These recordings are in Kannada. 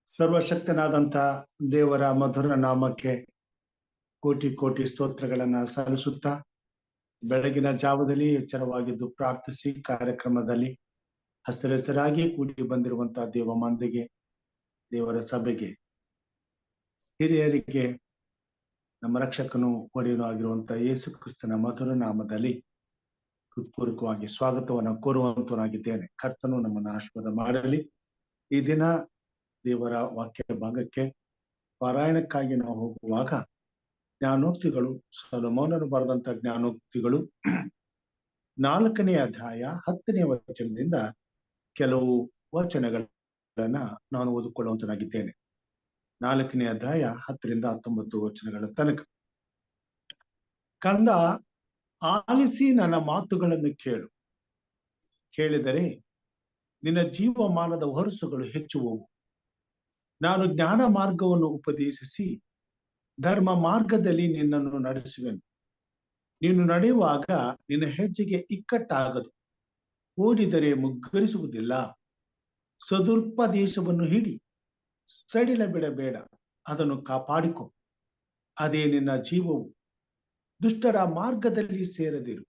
ಸರ್ವಶಕ್ತನಾದಂಥ ದೇವರ ಮಧುರ ನಾಮಕ್ಕೆ ಕೋಟಿ ಕೋಟಿ ಸ್ತೋತ್ರಗಳನ್ನ ಸಲ್ಲಿಸುತ್ತಾ ಬೆಳಗಿನ ಜಾವದಲ್ಲಿ ಎಚ್ಚರವಾಗಿದ್ದು ಪ್ರಾರ್ಥಿಸಿ ಕಾರ್ಯಕ್ರಮದಲ್ಲಿ ಹಸಿರಾಗಿ ಕೂಡಿ ಬಂದಿರುವಂತಹ ದೇವ ಮಂದಿಗೆ, ದೇವರ ಸಭೆಗೆ, ಹಿರಿಯರಿಗೆ ನಮ್ಮ ರಕ್ಷಕನು ಒಡೆಯನು ಆಗಿರುವಂತಹ ಯೇಸು ಕ್ರಿಸ್ತನ ಮಧುರ ನಾಮದಲ್ಲಿ ಹೃತ್ಪೂರ್ವಕವಾಗಿ ಸ್ವಾಗತವನ್ನು ಕೋರುವಂತನಾಗಿದ್ದೇನೆ. ಕರ್ತನು ನಮ್ಮನ್ನು ಆಶೀರ್ವಾದ ಮಾಡಲಿ. ಈ ದಿನ ದೇವರ ವಾಕ್ಯ ಭಾಗಕ್ಕೆ ಪಾರಾಯಣಕ್ಕಾಗಿ ನಾವು ಹೋಗುವಾಗ ಜ್ಞಾನೋಕ್ತಿಗಳು, ಸೊಲೊಮೋನನು ಬರೆದಂತ ಜ್ಞಾನೋಕ್ತಿಗಳು 4ನೇ ಅಧ್ಯಾಯ 10ನೇ ವಚನದಿಂದ ಕೆಲವು ವಚನಗಳನ್ನ ನಾನು ಓದಿಕೊಳ್ಳುವಂತನಾಗಿದ್ದೇನೆ. 4ನೇ ಅಧ್ಯಾಯ 10ರಿಂದ 19 ವಚನಗಳ ತನಕ. ಕಂದ, ಆಲಿಸಿ ನನ್ನ ಮಾತುಗಳನ್ನು ಕೇಳು. ಕೇಳಿದರೆ ನಿನ್ನ ಜೀವಮಾನದ ಹೊರಸುಗಳು ಹೆಚ್ಚುವವು. ನಾನು ಜ್ಞಾನ ಮಾರ್ಗವನ್ನು ಉಪದೇಶಿಸಿ ಧರ್ಮ ಮಾರ್ಗದಲ್ಲಿ ನಿನ್ನನ್ನು ನಡೆಸುವೆನು. ನೀನು ನಡೆಯುವಾಗ ನಿನ್ನ ಹೆಜ್ಜೆಗೆ ಇಕ್ಕಟ್ಟಾಗದು, ಓಡಿದರೆ ಮುಗ್ಗರಿಸುವುದಿಲ್ಲ. ಸ್ವಲ್ಪ ದೇಶವನ್ನು ಹಿಡಿ, ಸಡಿಲ ಬಿಡಬೇಡ, ಅದನ್ನು ಕಾಪಾಡಿಕೊ, ಅದೇ ನಿನ್ನ ಜೀವವು. ದುಷ್ಟರ ಮಾರ್ಗದಲ್ಲಿ ಸೇರದಿರು,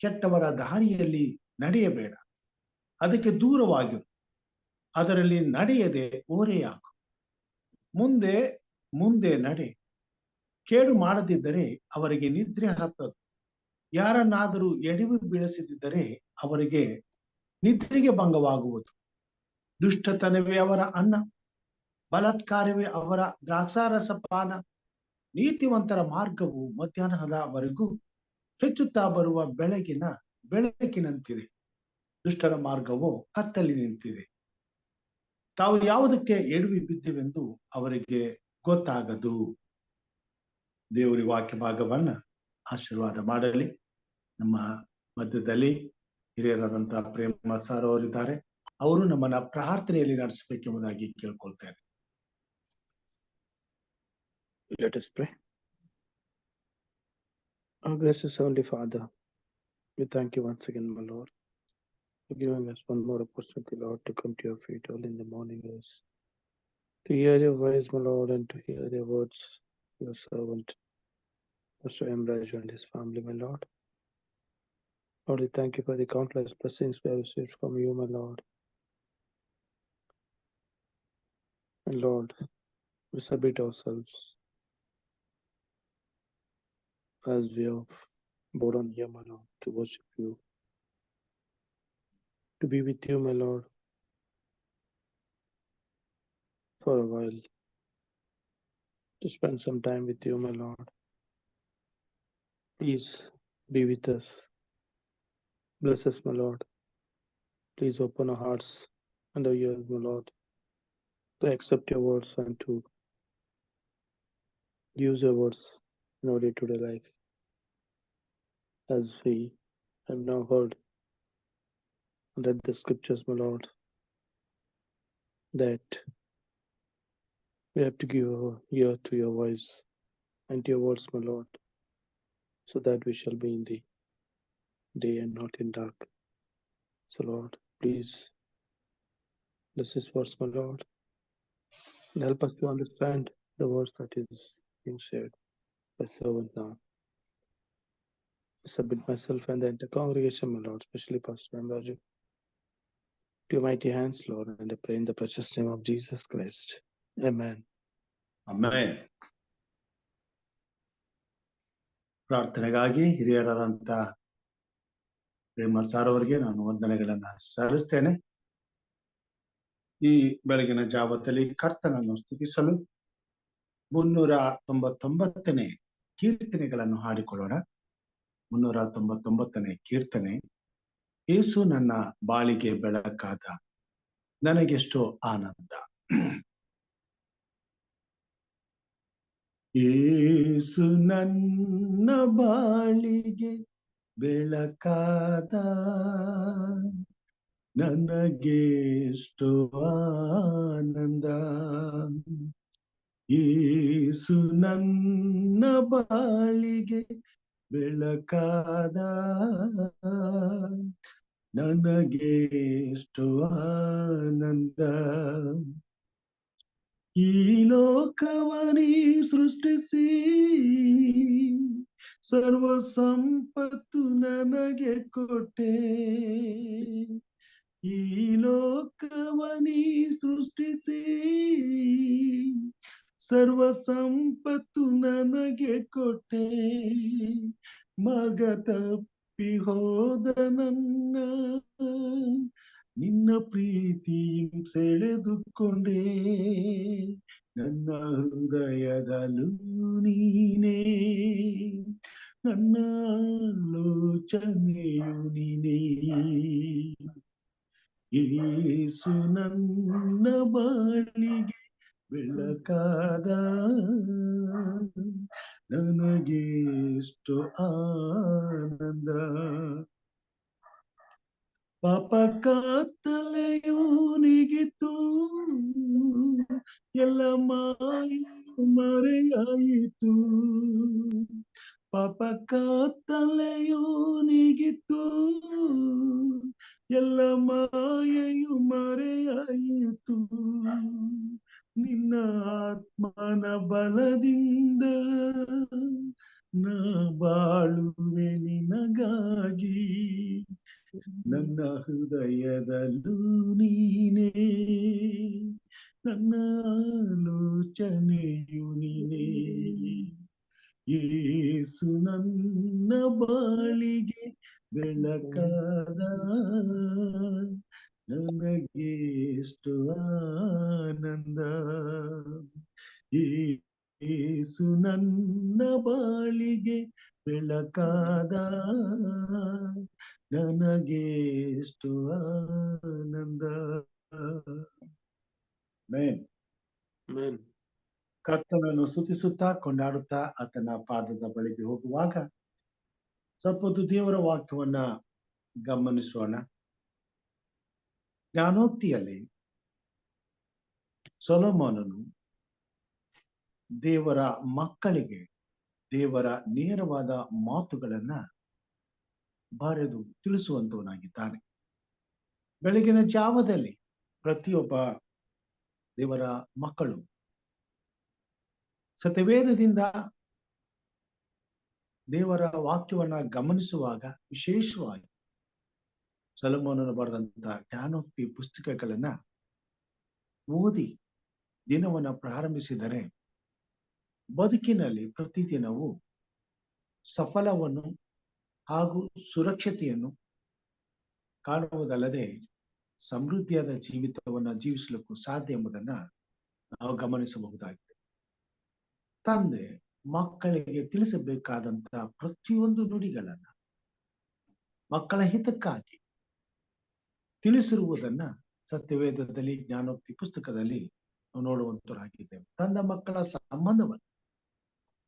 ಕೆಟ್ಟವರ ದಾರಿಯಲ್ಲಿ ನಡೆಯಬೇಡ, ಅದಕ್ಕೆ ದೂರವಾಗಿರು, ಅದರಲ್ಲಿ ನಡೆಯದೆ ಓರೆಯಾಗು. ಮುಂದೆ ಮುಂದೆ ನಡೆ, ಕೇಡು ಮಾಡದಿದ್ದರೆ ಅವರಿಗೆ ನಿದ್ರೆ ಹತ್ತದು. ಯಾರನ್ನಾದರೂ ಎಡವಿ ಬೀಳಿಸದಿದ್ದರೆ ಅವರಿಗೆ ನಿದ್ರೆಗೆ ಭಂಗವಾಗುವುದು. ದುಷ್ಟತನವೇ ಅವರ ಅನ್ನ, ಬಲಾತ್ಕಾರವೇ ಅವರ ದ್ರಾಕ್ಷಾರಸ ಪಾನ. ನೀತಿವಂತರ ಮಾರ್ಗವು ಮಧ್ಯಾಹ್ನದವರೆಗೂ ಹೆಚ್ಚುತ್ತಾ ಬರುವ ಬೆಳಕಿನಂತಿದೆ. ದುಷ್ಟರ ಮಾರ್ಗವು ಕತ್ತಲಿ ನಿಂತಿದೆ. ತಾವು ಯಾವುದಕ್ಕೆ ಎಡವಿ ಬಿದ್ದೆವೆಂದು ಅವರಿಗೆ ಗೊತ್ತಾಗದು. ದೇವರ ವಾಕ್ಯ ಭಾಗವನ್ನ ಆಶೀರ್ವಾದ ಮಾಡಲಿ. ನಮ್ಮ ಮಧ್ಯದಲ್ಲಿ ಹಿರಿಯರಾದಂತಹ ಪ್ರೇಮ ಸರ್ ಅವರಿದ್ದಾರೆ. ಅವರು ನಮ್ಮನ್ನ ಪ್ರಾರ್ಥನೆಯಲ್ಲಿ ನಡೆಸಬೇಕೆಂಬುದಾಗಿ ಕೇಳ್ಕೊಳ್ತೇನೆ. Let us pray. Our gracious Heavenly Father, we thank you once again, my Lord, for giving us one more opportunity, Lord, to come to your feet early in the morning, yes, to hear your voice, my Lord, and to hear your words, your servant, Pastor Ambrose and his family, my Lord. Lord, we thank you for the countless blessings we have received from you, my Lord. And Lord, we submit ourselves as we have born here, my Lord, to worship you, to be with you, my Lord, for a while, to spend some time with you, my Lord. Please be with us. Bless us, my Lord. Please open our hearts and our ears, my Lord, to accept your words and to use your words in our day-to-day life. As we have now heard and read the scriptures, my Lord, that we have to give our ear to your voice and to your words, my Lord, so that we shall be in the day and not in dark. So, Lord, please bless this words, my Lord, and help us to understand the words that is being shared by servant now. I submit myself and the entire congregation, my Lord, especially Pastor Ambrose, to your mighty hands, Lord, and I pray in the precious name of Jesus Christ. Amen. Amen. ಪ್ರಾರ್ಥನೆಗಾಗಿ ಹಿರಿಯರಾದಂತ ಪ್ರೇಮ ಸಾರ್ ಅವರಿಗೆ ನಾನು ವಂದನೆಗಳನ್ನ ಸಲ್ಲಿಸ್ತೇನೆ. ಈ ಬೆಳಗಿನ ಜಾವದಲ್ಲಿ ಕರ್ತನನ್ನು ಸ್ತುತಿಸಲು 399ನೇ ಕೀರ್ತನೆಗಳನ್ನು ಹಾಡಿಕೊಳ್ಳೋಣ. 399ನೇ ಕೀರ್ತನೆ. ಯೇಸು ನನ್ನ ಬಾಳಿಗೆ ಬೆಳಕಾದ, ನನಗೆಷ್ಟೋ ಆನಂದ. ಯೇಸು ನನ್ನ ಬಾಳಿಗೆ ಬೆಳಕಾದ, ನನಗೆಷ್ಟೋ ಆನಂದ. ಯೇಸು ನನ್ನ ಬಾಳಿಗೆ ಬೆಳಕಾದ, ನನಗೆಷ್ಟೋ ಆನಂದ. ಈ ಲೋಕವನಿ ಸೃಷ್ಟಿಸಿ ಸರ್ವ ಸಂಪತ್ತು ನನಗೆ ಕೊಟ್ಟೆ. ಈ ಲೋಕವನಿ ಸೃಷ್ಟಿಸಿ ಸರ್ವ ಸಂಪತ್ತು ನನಗೆ ಕೊಟ್ಟೆ. ಮಗ ತಪ್ಪಿ ಹೋದ ನನ್ನ ನಿನ್ನ ಪ್ರೀತಿಯು ಸೆಳೆದುಕೊಂಡೆ. ನನ್ನ ಹೃದಯದಲ್ಲೂ ನೀನೇ, ನನ್ನ ಆಲೋಚನೆಯು ನೀನೇ. ಯೇಸು ನನ್ನ ಬಾಳಿಗೆ ಬೆಳಕಾದ, ನನಗೆ ಎಷ್ಟು ಆನಂದ. ಪಾಪ ಕತ್ತಲೆಯೂ ನೀಗಿತು, ಎಲ್ಲ ಮಾಯ ಮರೆಯಾಯಿತು. ಪಾಪ ಕತ್ತಲೆಯೂ ನೀಗಿತು, ಎಲ್ಲ ಮಾಯೆಯು ಮರೆಯಾಯಿತು. ನಿನ್ನ ಆತ್ಮನ ಬಲದಿಂದ ನಾ ಬಾಳುವೆ ನಿನಗಾಗಿ. ನನ್ನ ಹೃದಯದಲ್ಲೂ ನೀನೇ, ನನ್ನ ಆಲೋಚನೆಯು ನೀನೇ. ಯೇಸು ನನ್ನ ಬಾಳಿಗೆ ಬೆಳಕಾದ, ನನಗೆ ಎಷ್ಟು ಆನಂದ. ಯೇಸು ನನ್ನ ಬಾಳಿಗೆ ಬೆಳಕಾದ, ನನಗೆ ಎಷ್ಟು ಆನಂದ. Main Amen. ಕರ್ತನನ್ನು ಸ್ತುತಿಸುತ್ತಾ ಕೊಂಡಾಡುತ್ತಾ ಆತನ ಪಾದದ ಬಳಿಗೆ ಹೋಗುವಾಗ ಸ್ವಲ್ಪ ಹೊತ್ತು ದೇವರ ವಾಕ್ಯವನ್ನ ಗಮನಿಸೋಣ. ಜ್ಞಾನೋಕ್ತಿಯಲ್ಲಿ ಸೊಲೊಮೋನನು ದೇವರ ಮಕ್ಕಳಿಗೆ ದೇವರ ನೇರವಾದ ಮಾತುಗಳನ್ನ ಬರೆದು ತಿಳಿಸುವಂತವನಾಗಿದ್ದಾನೆ. ಬೆಳಗಿನ ಜಾವದಲ್ಲಿ ಪ್ರತಿಯೊಬ್ಬ ದೇವರ ಮಕ್ಕಳು ಸತ್ಯವೇದದಿಂದ ದೇವರ ವಾಕ್ಯವನ್ನ ಗಮನಿಸುವಾಗ ವಿಶೇಷವಾಗಿ ಸೊಲೊಮೋನನು ಬರೆದಂತಹ ಜ್ಞಾನೋಕ್ತಿ ಪುಸ್ತಕಗಳನ್ನ ಓದಿ ದಿನವನ್ನ ಪ್ರಾರಂಭಿಸಿದರೆ ಬದುಕಿನಲ್ಲಿ ಪ್ರತಿದಿನವೂ ಸಫಲವನ್ನು ಹಾಗೂ ಸುರಕ್ಷತೆಯನ್ನು ಕಾಣುವುದಲ್ಲದೆ ಸಮೃದ್ಧಿಯಾದ ಜೀವಿತವನ್ನ ಜೀವಿಸಲಿಕ್ಕೂ ಸಾಧ್ಯ ಎಂಬುದನ್ನ ನಾವು ಗಮನಿಸಬಹುದಾಗಿದೆ. ತಂದೆ ಮಕ್ಕಳಿಗೆ ತಿಳಿಸಬೇಕಾದಂತಹ ಪ್ರತಿಯೊಂದು ನುಡಿಗಳನ್ನ ಮಕ್ಕಳ ಹಿತಕ್ಕಾಗಿ ತಿಳಿಸಿರುವುದನ್ನ ಸತ್ಯವೇದದಲ್ಲಿ ಜ್ಞಾನೋಕ್ತಿ ಪುಸ್ತಕದಲ್ಲಿ ನಾವು ನೋಡುವಂತರಾಗಿದ್ದೇವೆ. ತಂದೆ ಮಕ್ಕಳ ಸಂಬಂಧವನ್ನು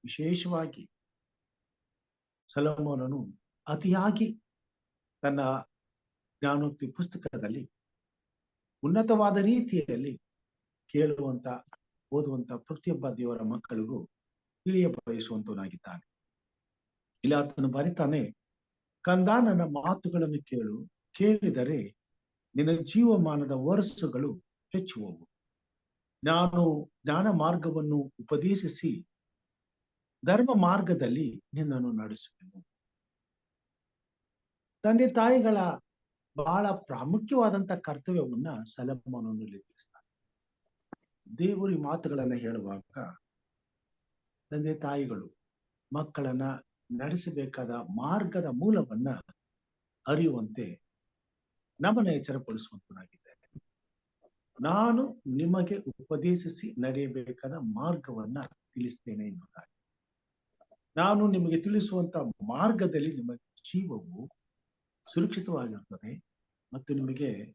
ವಿಶೇಷವಾಗಿ ಸೊಲೊಮೋನನು ಅತಿಯಾಗಿ ತನ್ನ ಜ್ಞಾನೋಕ್ತಿ ಪುಸ್ತಕದಲ್ಲಿ ಉನ್ನತವಾದ ರೀತಿಯಲ್ಲಿ ಕೇಳುವಂತ ಓದುವಂತ ಪ್ರತಿಯೊಬ್ಬ ದೇವರ ಮಕ್ಕಳಿಗೂ ತಿಳಿಯ ಬಯಸುವಂತವನಾಗಿದ್ದಾನೆ. ಇಲ್ಲಿ ಆತನು ಬರಿತಾನೆ, ಕಂದ ನನ್ನ ಮಾತುಗಳನ್ನು ಕೇಳು, ಕೇಳಿದರೆ ನಿನ್ನ ಜೀವಮಾನದ ವರ್ಷಗಳು ಹೆಚ್ಚುವವು. ನಾನು ಜ್ಞಾನ ಮಾರ್ಗವನ್ನು ಉಪದೇಶಿಸಿ ಧರ್ಮ ಮಾರ್ಗದಲ್ಲಿ ನಿನ್ನನ್ನು ನಡೆಸುವೆನು. ತಂದೆ ತಾಯಿಗಳ ಬಹಳ ಪ್ರಾಮುಖ್ಯವಾದಂತ ಕರ್ತವ್ಯವನ್ನ ಸೊಲೊಮೋನನು ತಿಳಿಸ್ತಾನೆ. ದೇವರು ಈ ಮಾತುಗಳನ್ನ ಹೇಳುವಾಗ ತಂದೆ ತಾಯಿಗಳು ಮಕ್ಕಳನ್ನ ನಡೆಸಬೇಕಾದ ಮಾರ್ಗದ ಮೂಲವನ್ನ ಅರಿಯುವಂತೆ ನಮ್ಮನ್ನ ಎಚ್ಚರಪಡಿಸುವಂತನಾಗಿದ್ದೇನೆ. ನಾನು ನಿಮಗೆ ಉಪದೇಶಿಸಿ ನಡೆಯಬೇಕಾದ ಮಾರ್ಗವನ್ನ ತಿಳಿಸ್ತೇನೆ ಎಂಬುದಾಗಿ. ನಾನು ನಿಮಗೆ ತಿಳಿಸುವಂತ ಮಾರ್ಗದಲ್ಲಿ ನಿಮ್ಮ ಜೀವವು ಸುರಕ್ಷಿತವಾಗಿರುತ್ತದೆ ಮತ್ತು ನಿಮಗೆ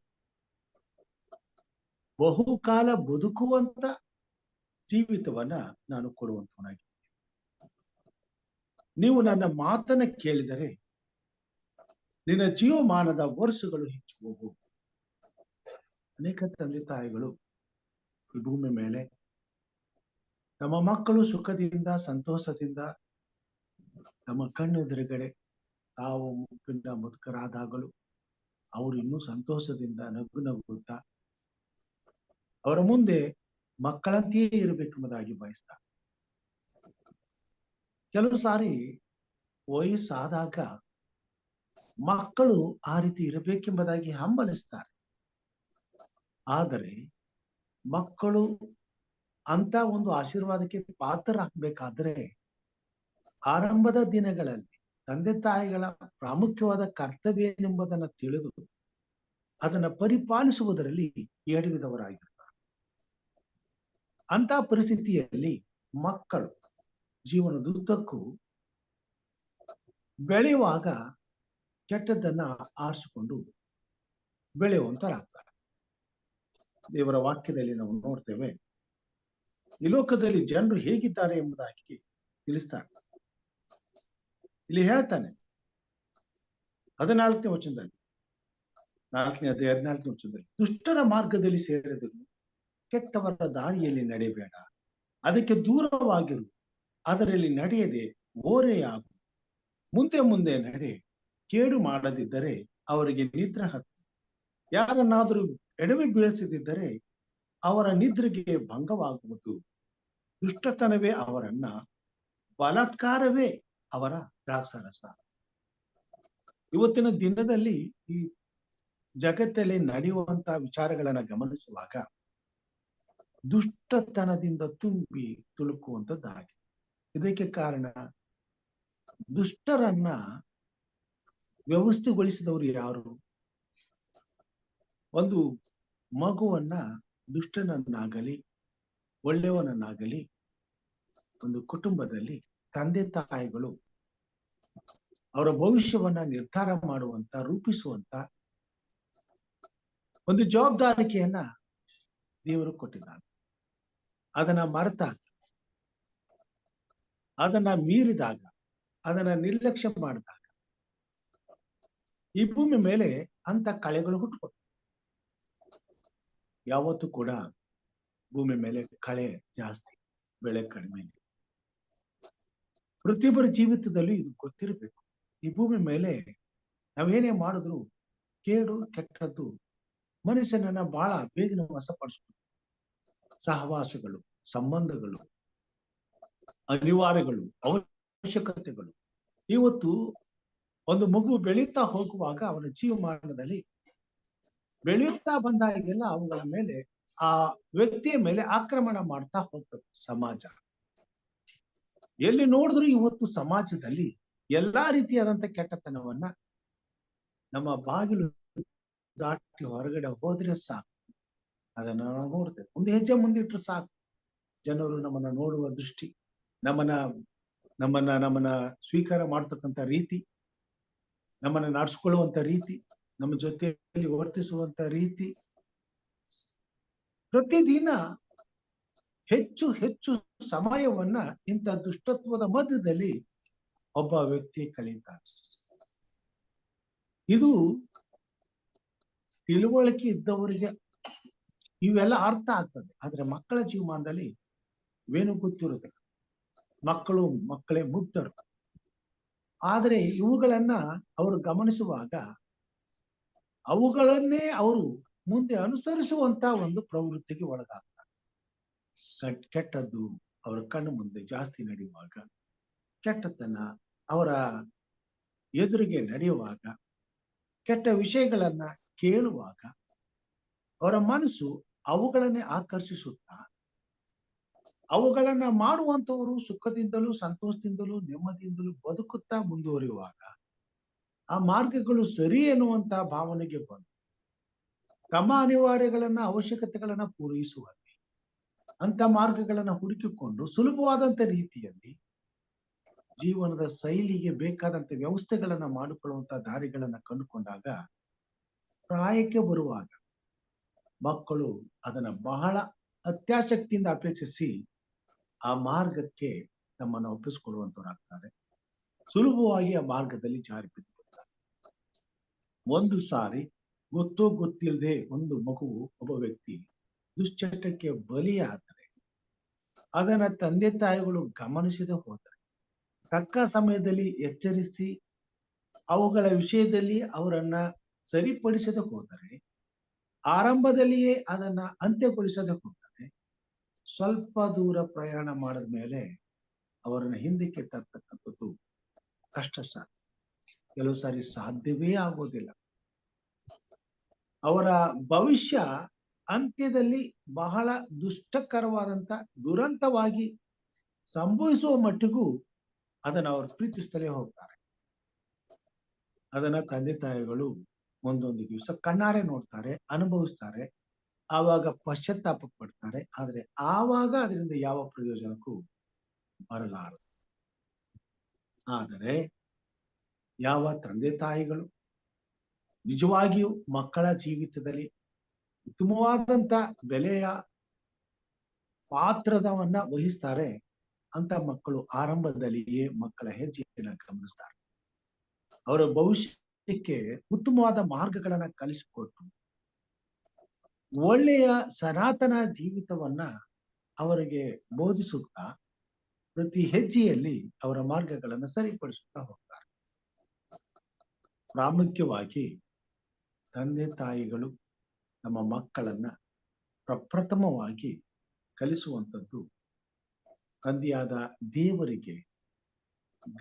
ಬಹುಕಾಲ ಬದುಕುವಂತ ಜೀವಿತವನ್ನ ನಾನು ಕೊಡುವಂತವನಾಗಿದ್ದೇನೆ. ನೀವು ನನ್ನ ಮಾತನ್ನ ಕೇಳಿದರೆ ನಿನ್ನ ಜೀವಮಾನದ ವರ್ಷಗಳು ಹೆಚ್ಚುವವು. ಅನೇಕ ತಂದೆ ತಾಯಿಗಳು ಈ ಭೂಮಿ ಮೇಲೆ ತಮ್ಮ ಮಕ್ಕಳು ಸುಖದಿಂದ ಸಂತೋಷದಿಂದ ತಮ್ಮ ಕಣ್ಣೆದುರುಗಡೆ ತಾವು ಮುಪ್ಪಿನ ಮುದುಕರಾದಾಗಲೂ ಅವರು ಇನ್ನೂ ಸಂತೋಷದಿಂದ ನಗು ನಗುತ್ತಾ ಅವರ ಮುಂದೆ ಮಕ್ಕಳಂತೆಯೇ ಇರಬೇಕೆಂಬುದಾಗಿ ಬಯಸ್ತಾರೆ. ಕೆಲವು ಸಾರಿ ವಯಸ್ಸಾದಾಗ ಮಕ್ಕಳು ಆ ರೀತಿ ಇರಬೇಕೆಂಬುದಾಗಿ ಹಂಬಲಿಸ್ತಾರೆ. ಆದರೆ ಮಕ್ಕಳು ಅಂತ ಒಂದು ಆಶೀರ್ವಾದಕ್ಕೆ ಪಾತ್ರರಾಗಬೇಕಾದ್ರೆ ಆರಂಭದ ದಿನಗಳಲ್ಲಿ ತಂದೆ ತಾಯಿಗಳ ಪ್ರಾಮುಖ್ಯವಾದ ಕರ್ತವ್ಯ ಏನೆಂಬುದನ್ನು ತಿಳಿದು ಅದನ್ನ ಪರಿಪಾಲಿಸುವುದರಲ್ಲಿ ಎಡವಿದವರಾಗಿರ್ತಾರೆ. ಅಂತ ಪರಿಸ್ಥಿತಿಯಲ್ಲಿ ಮಕ್ಕಳು ಜೀವನದುದ್ದಕ್ಕೂ ಬೆಳೆಯುವಾಗ ಕೆಟ್ಟದ್ದನ್ನ ಆರಿಸಿಕೊಂಡು ಬೆಳೆಯುವಂತರಾಗ್ತಾರೆ. ದೇವರ ವಾಕ್ಯದಲ್ಲಿ ನಾವು ನೋಡ್ತೇವೆ, ಈ ಲೋಕದಲ್ಲಿ ಜನರು ಹೇಗಿದ್ದಾರೆ ಎಂಬುದಾಗಿ ತಿಳಿಸ್ತಾರೆ. ಇಲ್ಲಿ ಹೇಳ್ತಾನೆ 14ನೇ ವಚನದಲ್ಲಿ, 4ನೇ ಅಧ್ಯಾಯ 14ನೇ ವಚನದಲ್ಲಿ, ದುಷ್ಟರ ಮಾರ್ಗದಲ್ಲಿ ಸೇರಿದರು, ಕೆಟ್ಟವರ ದಾರಿಯಲ್ಲಿ ನಡೆಯಬೇಡ, ಅದಕ್ಕೆ ದೂರವಾಗಿರು, ಅದರಲ್ಲಿ ನಡೆಯದೆ ಓರೆಯಾಗು, ಮುಂದೆ ಮುಂದೆ ನಡೆ, ಕೇಡು ಮಾಡದಿದ್ದರೆ ಅವರಿಗೆ ನಿದ್ರೆ ಹತ್ತು, ಯಾರನ್ನಾದರೂ ಎಡವಿ ಬೀಳಿಸದಿದ್ದರೆ ಅವರ ನಿದ್ರೆಗೆ ಭಂಗವಾಗುವುದು, ದುಷ್ಟತನವೇ ಅವರನ್ನ, ಬಲಾತ್ಕಾರವೇ ಅವರ ದ್ರಾಕ್ಷಾರಸ. ಇವತ್ತಿನ ದಿನದಲ್ಲಿ ಈ ಜಗತ್ತಲ್ಲಿ ನಡೆಯುವಂತಹ ವಿಚಾರಗಳನ್ನ ಗಮನಿಸುವಾಗ ದುಷ್ಟತನದಿಂದ ತುಂಬಿ ತುಳುಕುವಂತದ್ದಾಗಿದೆ. ಇದಕ್ಕೆ ಕಾರಣ ದುಷ್ಟರನ್ನ ವ್ಯವಸ್ಥೆಗೊಳಿಸಿದವರು ಯಾರು? ಒಂದು ಮಗುವನ್ನ ದುಷ್ಟನನ್ನಾಗಲಿ ಒಳ್ಳೆಯವನನ್ನಾಗಲಿ ಒಂದು ಕುಟುಂಬದಲ್ಲಿ ತಂದೆ ತಾಯಿಗಳು ಅವರ ಭವಿಷ್ಯವನ್ನ ನಿರ್ಧಾರ ಮಾಡುವಂತ, ರೂಪಿಸುವಂತ ಒಂದು ಜವಾಬ್ದಾರಿಕೆಯನ್ನ ದೇವರು ಕೊಟ್ಟಿದ್ದಾನೆ. ಅದನ್ನ ಮರೆತಾಗ, ಅದನ್ನ ಮೀರಿದಾಗ, ಅದನ್ನ ನಿರ್ಲಕ್ಷ್ಯ ಮಾಡಿದಾಗ ಈ ಭೂಮಿ ಮೇಲೆ ಅಂತ ಕಳೆಗಳು ಹುಟ್ಟುಕೋದು. ಯಾವತ್ತೂ ಕೂಡ ಭೂಮಿ ಮೇಲೆ ಕಳೆ ಜಾಸ್ತಿ, ಬೆಳೆ ಕಡಿಮೆ. ಪ್ರತಿಯೊಬ್ಬರ ಜೀವಿತದಲ್ಲಿ ಇದು ಗೊತ್ತಿರಬೇಕು. ಈ ಭೂಮಿ ಮೇಲೆ ನಾವೇನೇ ಮಾಡಿದ್ರು ಕೇಡು ಕೆಟ್ಟದ್ದು ಮನುಷ್ಯನನ್ನ ಬಹಳ ಬೇಗನೆ ವಶಪಡಿಸ್ಬೋದು. ಸಹವಾಸಗಳು, ಸಂಬಂಧಗಳು, ಅನಿವಾರ್ಯಗಳು, ಅವಶ್ಯಕತೆಗಳು. ಇವತ್ತು ಒಂದು ಮಗು ಬೆಳೀತಾ ಹೋಗುವಾಗ ಅವನ ಜೀವಮಾನದಲ್ಲಿ ಬೆಳೆಯುತ್ತಾ ಬಂದಾಗೆಲ್ಲ ಅವುಗಳ ಮೇಲೆ, ಆ ವ್ಯಕ್ತಿಯ ಮೇಲೆ ಆಕ್ರಮಣ ಮಾಡ್ತಾ ಹೋಗ್ತದೆ ಸಮಾಜ. ಎಲ್ಲಿ ನೋಡಿದ್ರು ಇವತ್ತು ಸಮಾಜದಲ್ಲಿ ಎಲ್ಲಾ ರೀತಿಯಾದಂತ ಕೆಟ್ಟತನವನ್ನ ನಮ್ಮ ಬಾಗಿಲು ದಾಟಿ ಹೊರಗಡೆ ಹೋದ್ರೆ ಸಾಕು, ಅದನ್ನ ನಾವು ನೋಡ್ತೇವೆ. ಒಂದು ಹೆಜ್ಜೆ ಮುಂದಿಟ್ರೆ ಸಾಕು, ಜನರು ನಮ್ಮನ್ನ ನೋಡುವ ದೃಷ್ಟಿ, ನಮ್ಮನ್ನ ಸ್ವೀಕಾರ ಮಾಡ್ತಕ್ಕಂಥ ರೀತಿ, ನಮ್ಮನ್ನ ನಡೆಸ್ಕೊಳ್ಳುವಂತ ರೀತಿ, ನಮ್ಮ ಜೊತೆಯಲ್ಲಿ ವರ್ತಿಸುವಂತ ರೀತಿ, ಪ್ರತಿದಿನ ಹೆಚ್ಚು ಹೆಚ್ಚು ಸಮಯವನ್ನ ಇಂಥ ದುಷ್ಟತ್ವದ ಮಧ್ಯದಲ್ಲಿ ಒಬ್ಬ ವ್ಯಕ್ತಿ ಕಳೀತಾನೆ. ಇದು ತಿಳುವಳಿಕೆ ಇದ್ದವರಿಗೆ ಇವೆಲ್ಲ ಅರ್ಥ ಆಗ್ತದೆ. ಆದ್ರೆ ಮಕ್ಕಳ ಜೀವಮಾನದಲ್ಲಿ ಇವೇನು ಗೊತ್ತಿರುವುದಿಲ್ಲ. ಮಕ್ಕಳೇ ಮುಗ್ಧರು. ಆದ್ರೆ ಇವುಗಳನ್ನ ಅವರು ಗಮನಿಸುವಾಗ ಅವುಗಳನ್ನೇ ಅವರು ಮುಂದೆ ಅನುಸರಿಸುವಂತ ಒಂದು ಪ್ರವೃತ್ತಿಗೆ ಒಳಗಾಗ್ತಾರೆ. ಕೆಟ್ಟದ್ದು ಅವರ ಕಣ್ಣು ಮುಂದೆ ಜಾಸ್ತಿ ನಡೆಯುವಾಗ, ಕೆಟ್ಟತನ ಅವರ ಎದುರಿಗೆ ನಡೆಯುವಾಗ, ಕೆಟ್ಟ ವಿಷಯಗಳನ್ನ ಕೇಳುವಾಗ ಅವರ ಮನಸ್ಸು ಅವುಗಳನ್ನೇ ಆಕರ್ಷಿಸುತ್ತಾ, ಅವುಗಳನ್ನ ಮಾಡುವಂತವರು ಸುಖದಿಂದಲೂ ಸಂತೋಷದಿಂದಲೂ ನೆಮ್ಮದಿಯಿಂದಲೂ ಬದುಕುತ್ತಾ ಮುಂದುವರಿಯುವಾಗ ಆ ಮಾರ್ಗಗಳು ಸರಿ ಎನ್ನುವಂತಹ ಭಾವನೆಗೆ ಬಂದು ತಮ್ಮ ಅನಿವಾರ್ಯಗಳನ್ನ, ಅವಶ್ಯಕತೆಗಳನ್ನ ಪೂರೈಸುವಲ್ಲಿ ಅಂತ ಮಾರ್ಗಗಳನ್ನ ಹುಡುಕಿಕೊಂಡು ಸುಲಭವಾದಂತ ರೀತಿಯಲ್ಲಿ ಜೀವನದ ಶೈಲಿಗೆ ಬೇಕಾದಂತ ವ್ಯವಸ್ಥೆಗಳನ್ನ ಮಾಡಿಕೊಳ್ಳುವಂತ ದಾರಿಗಳನ್ನ ಕಂಡುಕೊಂಡಾಗ, ಪ್ರಾಯಕ್ಕೆ ಬರುವಾಗ ಮಕ್ಕಳು ಅದನ್ನ ಬಹಳ ಅತ್ಯಾಸಕ್ತಿಯಿಂದ ಅಪೇಕ್ಷಿಸಿ ಆ ಮಾರ್ಗಕ್ಕೆ ತಮ್ಮನ್ನು ಒಪ್ಪಿಸಿಕೊಳ್ಳುವಂತವರಾಗ್ತಾರೆ. ಸುಲಭವಾಗಿ ಆ ಮಾರ್ಗದಲ್ಲಿ ಜಾರಿ ಬಿದ್ದುಬಿಡ್ತಾರೆ. ಒಂದು ಸಾರಿ ಗೊತ್ತೋ ಗೊತ್ತಿಲ್ಲದೆ ಒಂದು ಮಗುವು, ಒಬ್ಬ ವ್ಯಕ್ತಿ ದುಶ್ಚಟಕ್ಕೆ ಬಲಿಯಾದರೆ ಅದನ್ನ ತಂದೆ ತಾಯಿಗಳು ಗಮನಿಸದೆ ಹೋದರೆ, ತಕ್ಕ ಸಮಯದಲ್ಲಿ ಎಚ್ಚರಿಸಿ ಅವುಗಳ ವಿಷಯದಲ್ಲಿ ಅವರನ್ನ ಸರಿಪಡಿಸದೆ ಹೋದರೆ, ಆರಂಭದಲ್ಲಿಯೇ ಅದನ್ನ ಅಂತ್ಯಗೊಳಿಸದೆ ಹೋದರೆ ಸ್ವಲ್ಪ ದೂರ ಪ್ರಯಾಣ ಮಾಡಿದ ಮೇಲೆ ಅವರನ್ನ ಹಿಂದಕ್ಕೆ ತರ್ತಕ್ಕಂಥದ್ದು ಕಷ್ಟ ಸಾಧ್ಯ. ಕೆಲವು ಸಾರಿ ಸಾಧ್ಯವೇ ಆಗೋದಿಲ್ಲ. ಅವರ ಭವಿಷ್ಯ ಅಂತ್ಯದಲ್ಲಿ ಬಹಳ ದುಷ್ಟಕರವಾದಂತ ದುರಂತವಾಗಿ ಸಂಭವಿಸುವ ಮಟ್ಟಿಗೂ ಅದನ್ನ ಅವರು ಪ್ರೀತಿಸ್ತಲೇ ಹೋಗ್ತಾರೆ. ಅದನ್ನ ತಂದೆ ತಾಯಿಗಳು ಒಂದೊಂದು ದಿವಸ ಕಣ್ಣಾರೆ ನೋಡ್ತಾರೆ, ಅನುಭವಿಸ್ತಾರೆ, ಆವಾಗ ಪಶ್ಚಾತ್ತಾಪ ಪಡ್ತಾರೆ. ಆದ್ರೆ ಆವಾಗ ಅದರಿಂದ ಯಾವ ಪ್ರಯೋಜನಕ್ಕೂ ಬರಲಾರದು. ಆದರೆ ಯಾವ ತಂದೆ ತಾಯಿಗಳು ನಿಜವಾಗಿಯೂ ಮಕ್ಕಳ ಜೀವಿತದಲ್ಲಿ ಉತ್ತಮವಾದಂತ ಬೆಲೆಯ ಪಾತ್ರದವನ್ನ ವಹಿಸ್ತಾರೆ, ಅಂತ ಮಕ್ಕಳು ಆರಂಭದಲ್ಲಿಯೇ ಮಕ್ಕಳ ಹೆಜ್ಜೆಯನ್ನು ಗಮನಿಸ್ತಾರೆ. ಅವರ ಭವಿಷ್ಯಕ್ಕೆ ಉತ್ತಮವಾದ ಮಾರ್ಗಗಳನ್ನ ಕಲಿಸಿಕೊಟ್ಟು ಒಳ್ಳೆಯ ಸನಾತನ ಜೀವಿತವನ್ನ ಅವರಿಗೆ ಬೋಧಿಸುತ್ತಾ ಪ್ರತಿ ಹೆಜ್ಜೆಯಲ್ಲಿ ಅವರ ಮಾರ್ಗಗಳನ್ನು ಸರಿಪಡಿಸುತ್ತಾ ಹೋಗ್ತಾರೆ. ಪ್ರಾಮುಖ್ಯವಾಗಿ ತಂದೆ ತಾಯಿಗಳು ನಮ್ಮ ಮಕ್ಕಳನ್ನ ಪ್ರಪ್ರಥಮವಾಗಿ ಕಲಿಸುವಂಥದ್ದು ತಂದೆಯಾದ ದೇವರಿಗೆ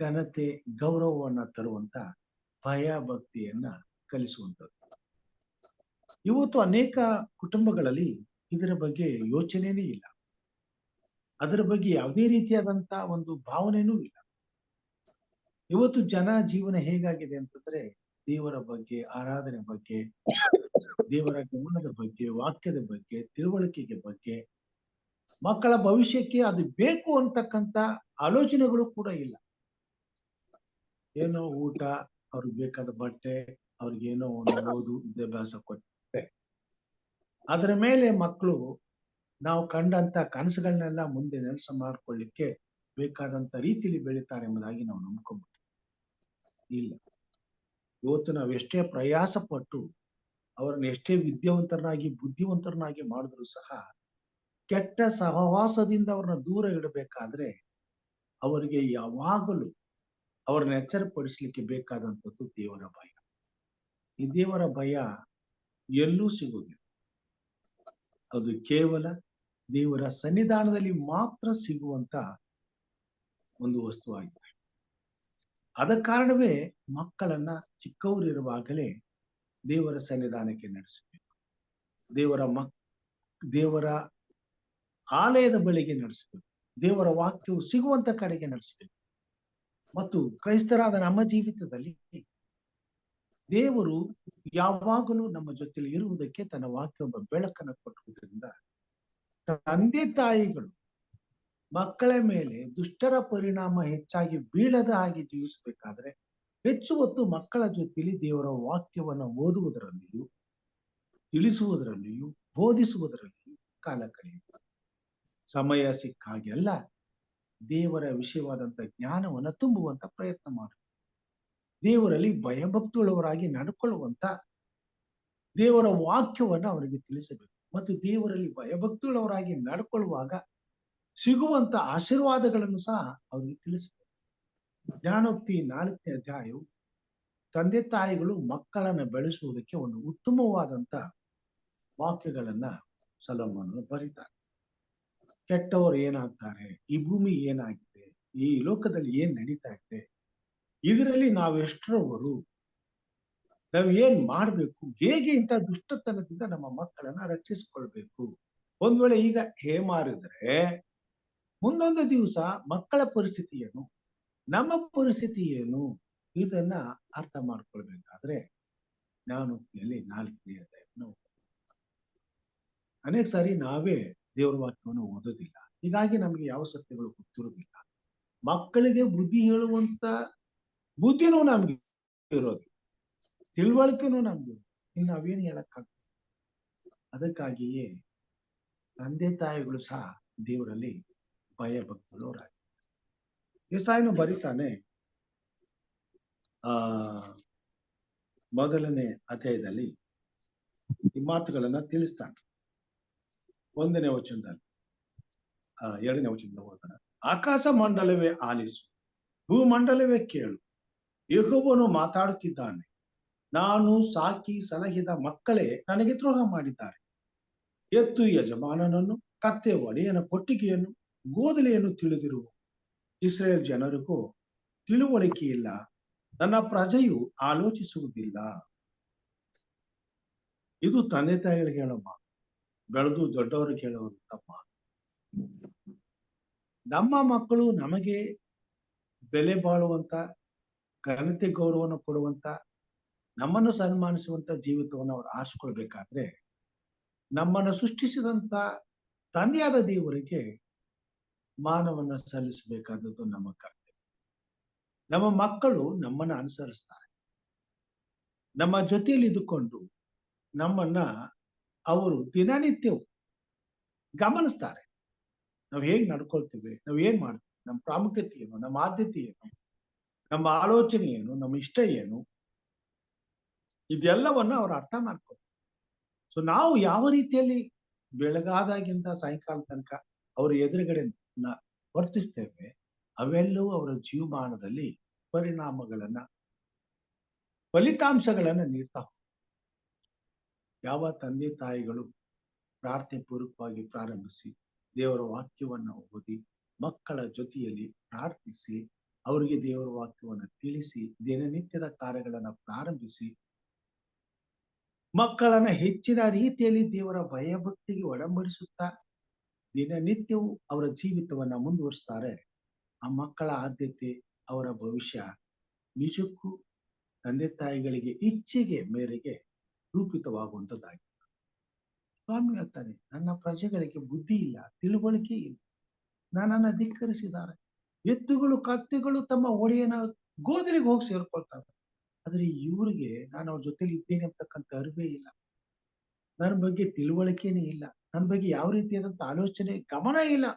ಘನತೆ ಗೌರವವನ್ನ ತರುವಂತ ಭಯ ಭಕ್ತಿಯನ್ನ ಕಲಿಸುವಂಥದ್ದು. ಇವತ್ತು ಅನೇಕ ಕುಟುಂಬಗಳಲ್ಲಿ ಇದರ ಬಗ್ಗೆ ಯೋಚನೆನೇ ಇಲ್ಲ, ಅದರ ಬಗ್ಗೆ ಯಾವುದೇ ರೀತಿಯಾದಂತ ಒಂದು ಭಾವನೆನೂ ಇಲ್ಲ. ಇವತ್ತು ಜನ ಜೀವನ ಹೇಗಾಗಿದೆ ಅಂತಂದ್ರೆ ದೇವರ ಬಗ್ಗೆ, ಆರಾಧನೆ ಬಗ್ಗೆ, ದೇವರ ಗಮನದ ಬಗ್ಗೆ, ವಾಕ್ಯದ ಬಗ್ಗೆ, ತಿಳುವಳಿಕೆಗೆ ಬಗ್ಗೆ, ಮಕ್ಕಳ ಭವಿಷ್ಯಕ್ಕೆ ಅದು ಬೇಕು ಅಂತಕ್ಕಂತ ಆಲೋಚನೆಗಳು ಕೂಡ ಇಲ್ಲ. ಏನೋ ಊಟ, ಅವ್ರಿಗೆ ಬೇಕಾದ ಬಟ್ಟೆ, ಅವ್ರಿಗೇನೋ ಒಂದು ಓದು ವಿದ್ಯಾಭ್ಯಾಸ ಕೊಟ್ಟೆ, ಅದರ ಮೇಲೆ ಮಕ್ಕಳು ನಾವು ಕಂಡಂತ ಕನಸುಗಳನ್ನೆಲ್ಲ ಮುಂದೆ ನೆನಸು ಮಾಡ್ಕೊಳ್ಳಿಕ್ಕೆ ಬೇಕಾದಂತ ರೀತಿಯಲ್ಲಿ ಬೆಳೀತಾರೆ ಎಂಬುದಾಗಿ ನಾವು ನಂಬ್ಕೊಂಡ್ಬಿಟ್ಟು ಇಲ್ಲ. ಇವತ್ತು ನಾವೆಷ್ಟೇ ಪ್ರಯಾಸ ಪಟ್ಟು ಅವರನ್ನ ಎಷ್ಟೇ ವಿದ್ಯಾವಂತರನ್ನಾಗಿ ಬುದ್ಧಿವಂತರನ್ನಾಗಿ ಮಾಡಿದ್ರು ಸಹ ಕೆಟ್ಟ ಸಹವಾಸದಿಂದ ಅವ್ರನ್ನ ದೂರ ಇಡಬೇಕಾದ್ರೆ ಅವರಿಗೆ ಯಾವಾಗಲೂ ಅವ್ರನ್ನ ಎಚ್ಚರಪಡಿಸ್ಲಿಕ್ಕೆ ಬೇಕಾದಂಥದ್ದು ದೇವರ ಭಯ. ಈ ದೇವರ ಭಯ ಎಲ್ಲೂ ಸಿಗುವುದಿಲ್ಲ. ಅದು ಕೇವಲ ದೇವರ ಸನ್ನಿಧಾನದಲ್ಲಿ ಮಾತ್ರ ಸಿಗುವಂತ ಒಂದು ವಸ್ತು ಆಗಿದೆ. ಆದ ಕಾರಣವೇ ಮಕ್ಕಳನ್ನ ಚಿಕ್ಕವರಿರುವಾಗಲೇ ದೇವರ ಸನ್ನಿಧಾನಕ್ಕೆ ನಡೆಸಬೇಕು, ದೇವರ ಆಲಯದ ಬಳಿಗೆ ನಡೆಸಬೇಕು, ದೇವರ ವಾಕ್ಯವು ಸಿಗುವಂತ ಕಡೆಗೆ ನಡೆಸಬೇಕು. ಮತ್ತು ಕ್ರೈಸ್ತರಾದ ನಮ್ಮ ಜೀವಿತದಲ್ಲಿ ದೇವರು ಯಾವಾಗಲೂ ನಮ್ಮ ಜೊತೆಲಿ ಇರುವುದಕ್ಕೆ ತನ್ನ ವಾಕ್ಯ ಬೆಳಕನ್ನು ಕೊಟ್ಟುವುದರಿಂದ ತಂದೆ ತಾಯಿಗಳು ಮಕ್ಕಳ ಮೇಲೆ ದುಷ್ಟರ ಪರಿಣಾಮ ಹೆಚ್ಚಾಗಿ ಬೀಳದ ಹಾಗೆ ಜೀವಿಸಬೇಕಾದ್ರೆ ಹೆಚ್ಚು ಹೊತ್ತು ಮಕ್ಕಳ ಜೊತೆಲಿ ದೇವರ ವಾಕ್ಯವನ್ನು ಓದುವುದರಲ್ಲಿಯೂ, ತಿಳಿಸುವುದರಲ್ಲಿಯೂ, ಬೋಧಿಸುವುದರಲ್ಲಿಯೂ ಕಾಲ ಕಳೆಯುವುದು. ಸಮಯ ಸಿಕ್ಕ ಹಾಗೆಲ್ಲ ದೇವರ ವಿಷಯವಾದಂತ ಜ್ಞಾನವನ್ನ ತುಂಬುವಂತ ಪ್ರಯತ್ನ ಮಾಡುವುದು. ದೇವರಲ್ಲಿ ಭಯಭಕ್ತಿಯುಳ್ಳವರಾಗಿ ನಡ್ಕೊಳ್ಳುವಂತ ದೇವರ ವಾಕ್ಯವನ್ನ ಅವರಿಗೆ ತಿಳಿಸಬೇಕು. ಮತ್ತು ದೇವರಲ್ಲಿ ಭಯಭಕ್ತಿಯುಳ್ಳವರಾಗಿ ನಡ್ಕೊಳ್ಳುವಾಗ ಸಿಗುವಂತ ಆಶೀರ್ವಾದಗಳನ್ನು ಸಹ ಅವರಿಗೆ ತಿಳಿಸಬೇಕು. ಜ್ಞಾನೋಕ್ತಿ 4ನೇ ಅಧ್ಯಾಯವು ತಂದೆ ತಾಯಿಗಳು ಮಕ್ಕಳನ್ನ ಬೆಳೆಸುವುದಕ್ಕೆ ಒಂದು ಉತ್ತಮವಾದಂತ ವಾಕ್ಯಗಳನ್ನ ಸೊಲೊಮೋನನು ಬರೀತಾರೆ. ಕೆಟ್ಟವರು ಏನಾಗ್ತಾರೆ, ಈ ಭೂಮಿ ಏನಾಗಿದೆ, ಈ ಲೋಕದಲ್ಲಿ ಏನ್ ನಡೀತಾ ಇದೆ, ಇದರಲ್ಲಿ ನಾವೆಷ್ಟರವರು, ನಾವು ಏನ್ ಮಾಡ್ಬೇಕು, ಹೇಗೆ ಇಂಥ ದುಷ್ಟತನದಿಂದ ನಮ್ಮ ಮಕ್ಕಳನ್ನ ರಕ್ಷಿಸಿಕೊಳ್ಬೇಕು. ಒಂದ್ ವೇಳೆ ಈಗ ಹೇಮಾರಿದ್ರೆ ಮುಂದೊಂದು ದಿವಸ ಮಕ್ಕಳ ಪರಿಸ್ಥಿತಿ ಏನು, ನಮ್ಮ ಪರಿಸ್ಥಿತಿ ಏನು, ಇದನ್ನ ಅರ್ಥ ಮಾಡ್ಕೊಳ್ಬೇಕಾದ್ರೆ ಜ್ಞಾನೋಕ್ತಿಯಲ್ಲಿ 4ನೇ ಅಧ್ಯಾಯವನ್ನು ಅನೇಕ ಸಾರಿ ನಾವೇ ದೇವರ ವಾಕ್ಯವನ್ನು ಓದೋದಿಲ್ಲ. ಹೀಗಾಗಿ ನಮ್ಗೆ ಯಾವ ಸತ್ಯಗಳು ಗೊತ್ತಿರೋದಿಲ್ಲ. ಮಕ್ಕಳಿಗೆ ಬುದ್ಧಿ ಹೇಳುವಂತ ಬುದ್ಧಿನೂ ನಮ್ಗೆ ಇರೋದಿಲ್ಲ, ತಿಳುವಳಿಕೆನೂ ನಮ್ಗೆ ಇನ್ನು ನಾವೇನು ಹೇಳಕ್ಕಾಗ್ತದೆ. ಅದಕ್ಕಾಗಿಯೇ ತಂದೆ ತಾಯಿಗಳು ಸಹ ದೇವರಲ್ಲಿ ಭಯ ಭಕ್ತಿಯುಳ್ಳವರಾಗಿ ಯೆಶಾಯನು ಬರೀತಾನೆ, 1ನೇ ಅಧ್ಯಾಯದಲ್ಲಿ ಈ ಮಾತುಗಳನ್ನ ತಿಳಿಸ್ತಾನೆ. 1ನೇ ವಚನದಲ್ಲಿ 2ನೇ ವಚನದಲ್ಲಿ ಓದೋಣ. ಆಕಾಶ ಮಂಡಲವೇ ಆಲಿಸು, ಭೂಮಂಡಲವೇ ಕೇಳು, ಯೆಹೋವನು ಮಾತಾಡುತ್ತಿದ್ದಾನೆ. ನಾನು ಸಾಕಿ ಸಲಹಿದ ಮಕ್ಕಳೇ ನನಗೆ ದ್ರೋಹ ಮಾಡಿದ್ದಾರೆ. ಎತ್ತು ಯಜಮಾನನನ್ನು ಕತ್ತೆ ಒಡೆಯನ ಕೊಟ್ಟಿಗೆಯನ್ನು ಗೋದಲೆಯನ್ನು ತಿಳಿದಿರುವ ಇಸ್ರೇಲ್ ಜನರಿಗೂ ತಿಳುವಳಿಕೆ ಇಲ್ಲ, ನನ್ನ ಪ್ರಜೆಯು ಆಲೋಚಿಸುವುದಿಲ್ಲ. ಇದು ತಂದೆ ತಾಯಿಗಳಿಗೆ ಹೇಳೋ ಮಾತು, ಬೆಳೆದು ದೊಡ್ಡವರಿಗೆ ಹೇಳುವಂತ ಮಾತು. ನಮ್ಮ ಮಕ್ಕಳು ನಮಗೆ ಬೆಲೆ ಬಾಳುವಂತ, ಘನತೆ ಗೌರವವನ್ನು ಕೊಡುವಂತ, ನಮ್ಮನ್ನು ಸನ್ಮಾನಿಸುವಂತ ಜೀವಿತವನ್ನು ಅವ್ರು ಆರಿಸ್ಕೊಳ್ಬೇಕಾದ್ರೆ ನಮ್ಮನ್ನು ಸೃಷ್ಟಿಸಿದಂತ ತಂದೆಯಾದ ದೇವರಿಗೆ ಮಾನವನ್ನ ಸಲ್ಲಿಸಬೇಕಾದದ್ದು ನಮ್ಮ ಕರ್ತವ್ಯ. ನಮ್ಮ ಮಕ್ಕಳು ನಮ್ಮನ್ನ ಅನುಸರಿಸ್ತಾರೆ, ನಮ್ಮ ಜೊತೆಯಲ್ಲಿ ಇದ್ದುಕೊಂಡು ನಮ್ಮನ್ನ ಅವರು ದಿನನಿತ್ಯವೂ ಗಮನಿಸ್ತಾರೆ. ನಾವು ಹೇಗ್ ನಡ್ಕೊಳ್ತೇವೆ, ನಾವು ಏನ್ ಮಾಡ್ತೀವಿ, ನಮ್ಮ ಪ್ರಾಮುಖ್ಯತೆ ಏನು, ನಮ್ಮ ಆದ್ಯತೆ ಏನು, ನಮ್ಮ ಆಲೋಚನೆ ಏನು, ನಮ್ಮ ಇಷ್ಟ ಏನು, ಇದೆಲ್ಲವನ್ನ ಅವ್ರು ಅರ್ಥ ಮಾಡ್ಕೊಳ್ತಾರೆ. ಸೊ ನಾವು ಯಾವ ರೀತಿಯಲ್ಲಿ ಬೆಳಗಾದಾಗಿಂದ ಸಾಯಂಕಾಲ ತನಕ ಅವ್ರ ಎದುರುಗಡೆ ವರ್ತಿಸ್ತೇವೆ, ಅವೆಲ್ಲವೂ ಅವರ ಜೀವಮಾನದಲ್ಲಿ ಫಲಿತಾಂಶಗಳನ್ನ ನೀಡ್ತಾ ಹೋಗ್ತವೆ. ಯಾವ ತಂದೆ ತಾಯಿಗಳು ಪ್ರಾರ್ಥನೆ ಪೂರ್ವಕವಾಗಿ ಪ್ರಾರಂಭಿಸಿ ದೇವರ ವಾಕ್ಯವನ್ನ ಓದಿ ಮಕ್ಕಳ ಜೊತೆಯಲ್ಲಿ ಪ್ರಾರ್ಥಿಸಿ ಅವರಿಗೆ ದೇವರ ವಾಕ್ಯವನ್ನ ತಿಳಿಸಿ ದಿನನಿತ್ಯದ ಕಾರ್ಯಗಳನ್ನ ಪ್ರಾರಂಭಿಸಿ ಮಕ್ಕಳನ್ನ ಹೆಚ್ಚಿನ ರೀತಿಯಲ್ಲಿ ದೇವರ ಭಯಭಕ್ತಿಗೆ ಒಡಂಬಡಿಸುತ್ತಾ ದಿನನಿತ್ಯವೂ ಅವರ ಜೀವಿತವನ್ನ ಮುಂದುವರಿಸ್ತಾರೆ. ಆ ಮಕ್ಕಳ ಆದ್ಯತೆ, ಅವರ ಭವಿಷ್ಯ ನಿಜಕ್ಕೂ ತಂದೆ ತಾಯಿಗಳಿಗೆ ಇಚ್ಛೆಗೆ ಮೇರೆಗೆ ರೂಪಿತವಾಗುವಂತದ್ದಾಗಿದೆ. ಸ್ವಾಮಿ ಹೇಳ್ತಾನೆ, ನನ್ನ ಪ್ರಜೆಗಳಿಗೆ ಬುದ್ಧಿ ಇಲ್ಲ, ತಿಳುವಳಿಕೆ ಇಲ್ಲ, ನನ್ನನ್ನ ಧಿಕ್ಕರಿಸಿದ್ದಾರೆ. ಎತ್ತುಗಳು ಕತ್ತೆಗಳು ತಮ್ಮ ಒಡೆಯನ ಗೋದಲಿಗೆ ಹೋಗಿ ಸೇರ್ಕೊಳ್ತಾರೆ, ಆದ್ರೆ ಇವ್ರಿಗೆ ನಾನು ಅವ್ರ ಜೊತೆಲಿ ಇದ್ದೇನೆ ಅಂತಕ್ಕಂಥ ಅರಿವೇ ಇಲ್ಲ, ನನ್ನ ಬಗ್ಗೆ ತಿಳುವಳಿಕೆನೇ ಇಲ್ಲ, ನನ್ನ ಬಗ್ಗೆ ಯಾವ ರೀತಿಯಾದಂತ ಆಲೋಚನೆ ಗಮನ ಇಲ್ಲ,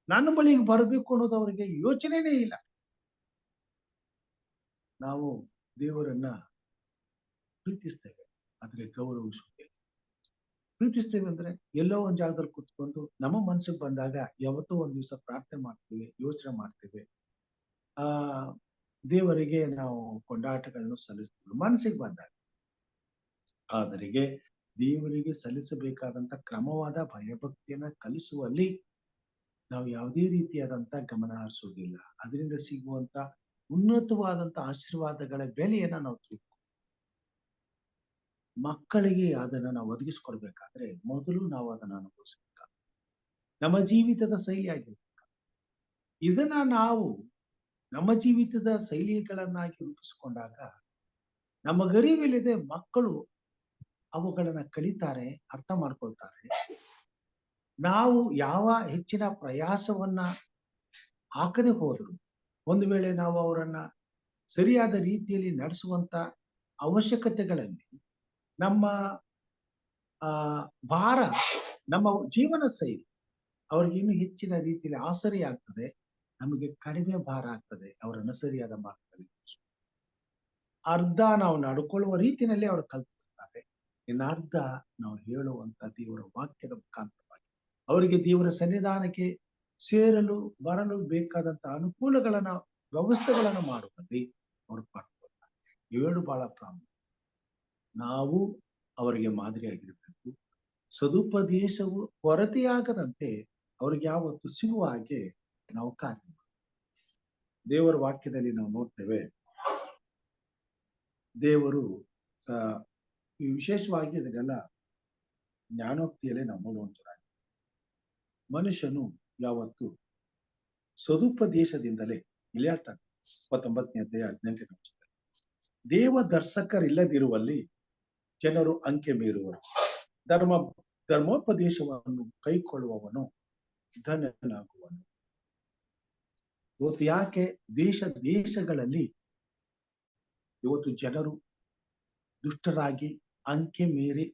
ನನ್ನ ಬಳಿಗೆ ಬರಬೇಕು ಅನ್ನೋದು ಅವರಿಗೆ ಯೋಚನೆನೇ ಇಲ್ಲ. ನಾವು ದೇವರನ್ನ ಪ್ರೀತಿಸ್ತೇವೆ, ಆದ್ರೆ ಗೌರವಿಸುತ್ತೇವೆ. ಪ್ರೀತಿಸ್ತೇವೆ ಅಂದ್ರೆ ಎಲ್ಲೋ ಒಂದ್ ಜಾಗದಲ್ಲಿ ಕುತ್ಕೊಂಡು ನಮ್ಮ ಮನ್ಸಿಗೆ ಬಂದಾಗ ಯಾವತ್ತೋ ಒಂದ್ ದಿವಸ ಪ್ರಾರ್ಥನೆ ಮಾಡ್ತೇವೆ, ಯೋಚನೆ ಮಾಡ್ತೇವೆ, ಆ ದೇವರಿಗೆ ನಾವು ಕೊಂಡಾಟಗಳನ್ನು ಸಲ್ಲಿಸ್ತೇವೆ ಮನಸ್ಸಿಗೆ ಬಂದಾಗ. ಆದರಿಗೆ ದೇವರಿಗೆ ಸಲ್ಲಿಸಬೇಕಾದಂತ ಕ್ರಮವಾದ ಭಯಭಕ್ತಿಯನ್ನ ಕಲಿಸುವಲ್ಲಿ ನಾವು ಯಾವುದೇ ರೀತಿಯಾದಂತ ಗಮನ ಹರಿಸುವುದಿಲ್ಲ. ಅದರಿಂದ ಸಿಗುವಂತ ಉನ್ನತವಾದಂತ ಆಶೀರ್ವಾದಗಳ ಬೆಲೆಯನ್ನ ನಾವು ತಿಳ್ಕೊ. ಮಕ್ಕಳಿಗೆ ಅದನ್ನ ನಾವು ಒದಗಿಸ್ಕೊಡ್ಬೇಕಾದ್ರೆ ಮೊದಲು ನಾವು ಅದನ್ನ ಅನುಭವಿಸ್ಬೇಕು. ನಮ್ಮ ಜೀವಿತದ ಶೈಲಿ ಆಗಿರ್ಬೇಕು. ಇದನ್ನ ನಾವು ನಮ್ಮ ಜೀವಿತದ ಶೈಲಿಗಳನ್ನಾಗಿ ರೂಪಿಸಿಕೊಂಡಾಗ ನಮಗರಿವಿಲ್ಲದೆ ಮಕ್ಕಳು ಅವುಗಳನ್ನ ಕಲಿತಾರೆ, ಅರ್ಥ ಮಾಡ್ಕೊಳ್ತಾರೆ. ನಾವು ಯಾವ ಹೆಚ್ಚಿನ ಪ್ರಯಾಸವನ್ನ ಹಾಕದೆ ಹೋದ್ರು ಒಂದು ವೇಳೆ ನಾವು ಅವರನ್ನ ಸರಿಯಾದ ರೀತಿಯಲ್ಲಿ ನಡೆಸುವಂತ ಅವಶ್ಯಕತೆಗಳಲ್ಲಿ ನಮ್ಮ ಭಾರ, ನಮ್ಮ ಜೀವನ ಶೈಲಿ ಅವ್ರಿಗೆ ಇನ್ನೂ ಹೆಚ್ಚಿನ ರೀತಿಯಲ್ಲಿ ಆಸರೆ ಆಗ್ತದೆ, ನಮಗೆ ಕಡಿಮೆ ಭಾರ ಆಗ್ತದೆ ಅವರನ್ನ ಸರಿಯಾದ ಮಾರ್ಗದಲ್ಲಿ. ಅರ್ಧ ನಾವು ನಡ್ಕೊಳ್ಳುವ ರೀತಿಯಲ್ಲಿ ಅವರು ಕಲ್ತ್ಕೊಳ್ತಾರೆ, ಇನ್ನು ಅರ್ಧ ನಾವು ಹೇಳುವಂತ ದೇವರ ವಾಕ್ಯದ ಮುಖಾಂತರವಾಗಿ ಅವರಿಗೆ ದೇವರ ಸನ್ನಿಧಾನಕ್ಕೆ ಸೇರಲು ಬರಲು ಬೇಕಾದಂತ ಅನುಕೂಲಗಳನ್ನ ವ್ಯವಸ್ಥೆಗಳನ್ನ ಮಾಡುವಲ್ಲಿ ಅವರು ಪಡ್ಕೊಳ್ತಾರೆ. ಇವೆರಡು ಬಹಳ ಪ್ರಾಮುಖ್ಯ. ನಾವು ಅವರಿಗೆ ಮಾದರಿಯಾಗಿರ್ಬೇಕು. ಸದುಪದೇಶವು ಕೊರತೆಯಾಗದಂತೆ ಅವ್ರಿಗೆ ಯಾವತ್ತು ಸಿಗುವ ಹಾಗೆ ನಾವು ಕಾರ್ಯ ಮಾಡ್ತೀವಿ. ದೇವರ ವಾಕ್ಯದಲ್ಲಿ ನಾವು ನೋಡ್ತೇವೆ, ದೇವರು ವಿಶೇಷವಾಗಿ ಇದನ್ನೆಲ್ಲ ಜ್ಞಾನೋಕ್ತಿಯಲ್ಲೇ ನಾವು ನೋಡುವಂತರಾಗಿ ಮನುಷ್ಯನು ಯಾವತ್ತು ಸದುಪದೇಶದಿಂದಲೇ ಇಲ್ಲಿ ಹೇಳ್ತಾನೆ 19ನೇ ಅಧ್ಯಾಯ 18ನೇ ವಚನದಲ್ಲಿ, ದೇವ ದರ್ಶಕರಿಲ್ಲದಿರುವಲ್ಲಿ ಜನರು ಅಂಕೆ ಮೀರುವರು, ಧರ್ಮೋಪದೇಶವನ್ನು ಕೈಕೊಳ್ಳುವವನು ಧನ್ಯನಾಗುವನು. ಇವತ್ತು ಯಾಕೆ ದೇಶಗಳಲ್ಲಿ ಇವತ್ತು ಜನರು ದುಷ್ಟರಾಗಿ ಅಂಕೆ ಮೀರಿ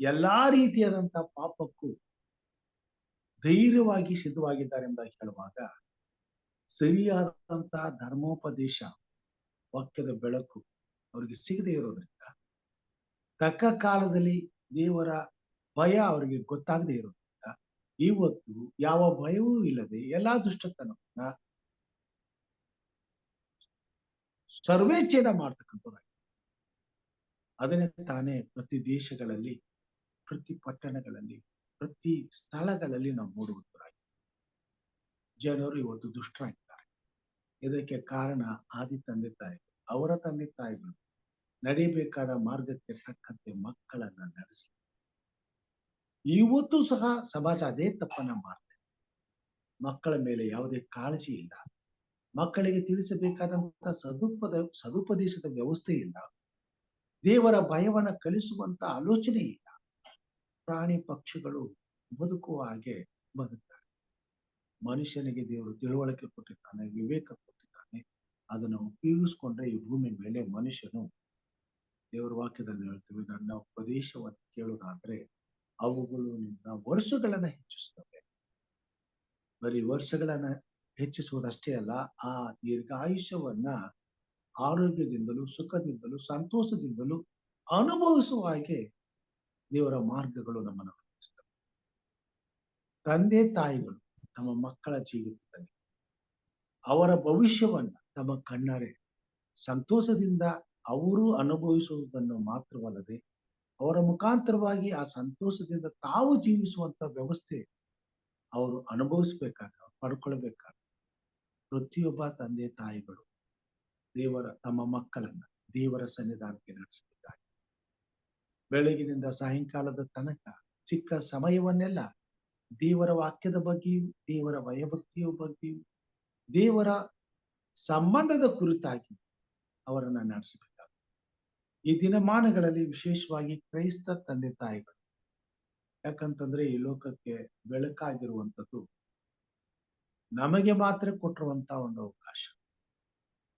ಎಲ್ಲಾ ರೀತಿಯಾದಂತ ಪಾಪಕ್ಕೂ ಧೈರ್ಯವಾಗಿ ಸಿದ್ಧವಾಗಿದ್ದಾರೆ ಎಂಬ ಹೇಳುವಾಗ ಸರಿಯಾದಂತ ಧರ್ಮೋಪದೇಶ, ವಾಕ್ಯದ ಬೆಳಕು ಅವರಿಗೆ ಸಿಗದೆ ಇರೋದ್ರಿಂದ, ತಕ್ಕ ಕಾಲದಲ್ಲಿ ದೇವರ ಭಯ ಅವರಿಗೆ ಗೊತ್ತಾಗದೆ ಇರೋದ್ರಿಂದ ಇವತ್ತು ಯಾವ ಭಯವೂ ಇಲ್ಲದೆ ಎಲ್ಲಾ ದುಷ್ಟತನವನ್ನ ಸರ್ವೇಚ್ಛೇದ ಮಾಡ್ತಕ್ಕಂಥವ್ರಾಗಿ, ಅದನ್ನೇ ತಾನೇ ಪ್ರತಿ ದೇಶಗಳಲ್ಲಿ, ಪ್ರತಿ ಪಟ್ಟಣಗಳಲ್ಲಿ, ಪ್ರತಿ ಸ್ಥಳಗಳಲ್ಲಿ ನಾವು ನೋಡುವುದಾಗಿ ಜನರು ಇವತ್ತು ದುಷ್ಟರಾಗಿದ್ದಾರೆ. ಇದಕ್ಕೆ ಕಾರಣ ಆದಿ ತಂದೆ ತಾಯಿ, ಅವರ ತಂದೆ ತಾಯಿಗಳು ನಡಿಬೇಕಾದ ಮಾರ್ಗಕ್ಕೆ ತಕ್ಕಂತೆ ಮಕ್ಕಳನ್ನ ನಡೆಸಿ. ಇವತ್ತು ಸಹ ಸಮಾಜ ಅದೇ ತಪ್ಪನ್ನ ಮಾಡ್ತಾರೆ. ಮಕ್ಕಳ ಮೇಲೆ ಯಾವುದೇ ಕಾಳಜಿ ಇಲ್ಲ, ಮಕ್ಕಳಿಗೆ ತಿಳಿಸಬೇಕಾದಂತ ಸದುಪದೇಶದ ವ್ಯವಸ್ಥೆ ಇಲ್ಲ, ದೇವರ ಭಯವನ್ನ ಕಲಿಸುವಂತ ಆಲೋಚನೆ ಇಲ್ಲ. ಪ್ರಾಣಿ ಪಕ್ಷಿಗಳು ಬದುಕುವ ಹಾಗೆ ಬದುಕ್ತಾರೆ. ಮನುಷ್ಯನಿಗೆ ದೇವರು ತಿಳುವಳಿಕೆ ಕೊಟ್ಟಿದ್ದಾನೆ, ವಿವೇಕ ಕೊಟ್ಟಿದ್ದಾನೆ. ಅದನ್ನು ಉಪಯೋಗಿಸ್ಕೊಂಡ್ರೆ ಈ ಭೂಮಿ ಮೇಲೆ ಮನುಷ್ಯನು, ದೇವರ ವಾಕ್ಯದಲ್ಲಿ ಹೇಳ್ತೀವಿ, ನನ್ನ ಉಪದೇಶವನ್ನು ಕೇಳುವುದಾದ್ರೆ ಅವುಗಳು ನಿನ್ನ ವರ್ಷಗಳನ್ನ ಹೆಚ್ಚಿಸ್ತವೆ. ಬರೀ ವರ್ಷಗಳನ್ನ ಹೆಚ್ಚಿಸುವುದಷ್ಟೇ ಅಲ್ಲ, ಆ ದೀರ್ಘಾಯುಷ್ಯವನ್ನ ಆರೋಗ್ಯದಿಂದಲೂ ಸುಖದಿಂದಲೂ ಸಂತೋಷದಿಂದಲೂ ಅನುಭವಿಸುವ ಹಾಗೆ ದೇವರ ಮಾರ್ಗಗಳು ನಮ್ಮನ್ನು ರೂಪಿಸ್ತವೆ. ತಂದೆ ತಾಯಿಗಳು ತಮ್ಮ ಮಕ್ಕಳ ಜೀವಿತದಲ್ಲಿ ಅವರ ಭವಿಷ್ಯವನ್ನ ತಮ್ಮ ಕಣ್ಣಾರೆ ಸಂತೋಷದಿಂದ ಅವರು ಅನುಭವಿಸುವುದನ್ನು ಮಾತ್ರವಲ್ಲದೆ ಅವರ ಮುಖಾಂತರವಾಗಿ ಆ ಸಂತೋಷದಿಂದ ತಾವು ಜೀವಿಸುವಂತ ವ್ಯವಸ್ಥೆ ಅವರು ಅನುಭವಿಸ್ಬೇಕಾದ್ರೆ, ಅವ್ರು ಪಡ್ಕೊಳ್ಬೇಕಾದ್ರೆ ಪ್ರತಿಯೊಬ್ಬ ತಂದೆ ತಾಯಿಗಳು ತಮ್ಮ ಮಕ್ಕಳನ್ನ ದೇವರ ಸನ್ನಿಧಾನಕ್ಕೆ ನಡೆಸಬೇಕಾಗಿ, ಬೆಳಗಿನಿಂದ ಸಾಯಂಕಾಲದ ತನಕ ಚಿಕ್ಕ ಸಮಯವನ್ನೆಲ್ಲ ದೇವರ ವಾಕ್ಯದ ಬಗ್ಗೆಯೂ ದೇವರ ಭಯಭಕ್ತಿಯ ಬಗ್ಗೆಯೂ ದೇವರ ಸಂಬಂಧದ ಕುರಿತಾಗಿ ಅವರನ್ನ ನಡೆಸಬೇಕಾಗುತ್ತೆ. ಈ ದಿನಮಾನಗಳಲ್ಲಿ ವಿಶೇಷವಾಗಿ ಕ್ರೈಸ್ತ ತಂದೆ ತಾಯಿಗಳು, ಯಾಕಂತಂದ್ರೆ ಈ ಲೋಕಕ್ಕೆ ಬೆಳಕಾಗಿರುವಂಥದ್ದು ನಮಗೆ ಮಾತ್ರ ಕೊಟ್ಟಿರುವಂತ ಒಂದು ಅವಕಾಶ.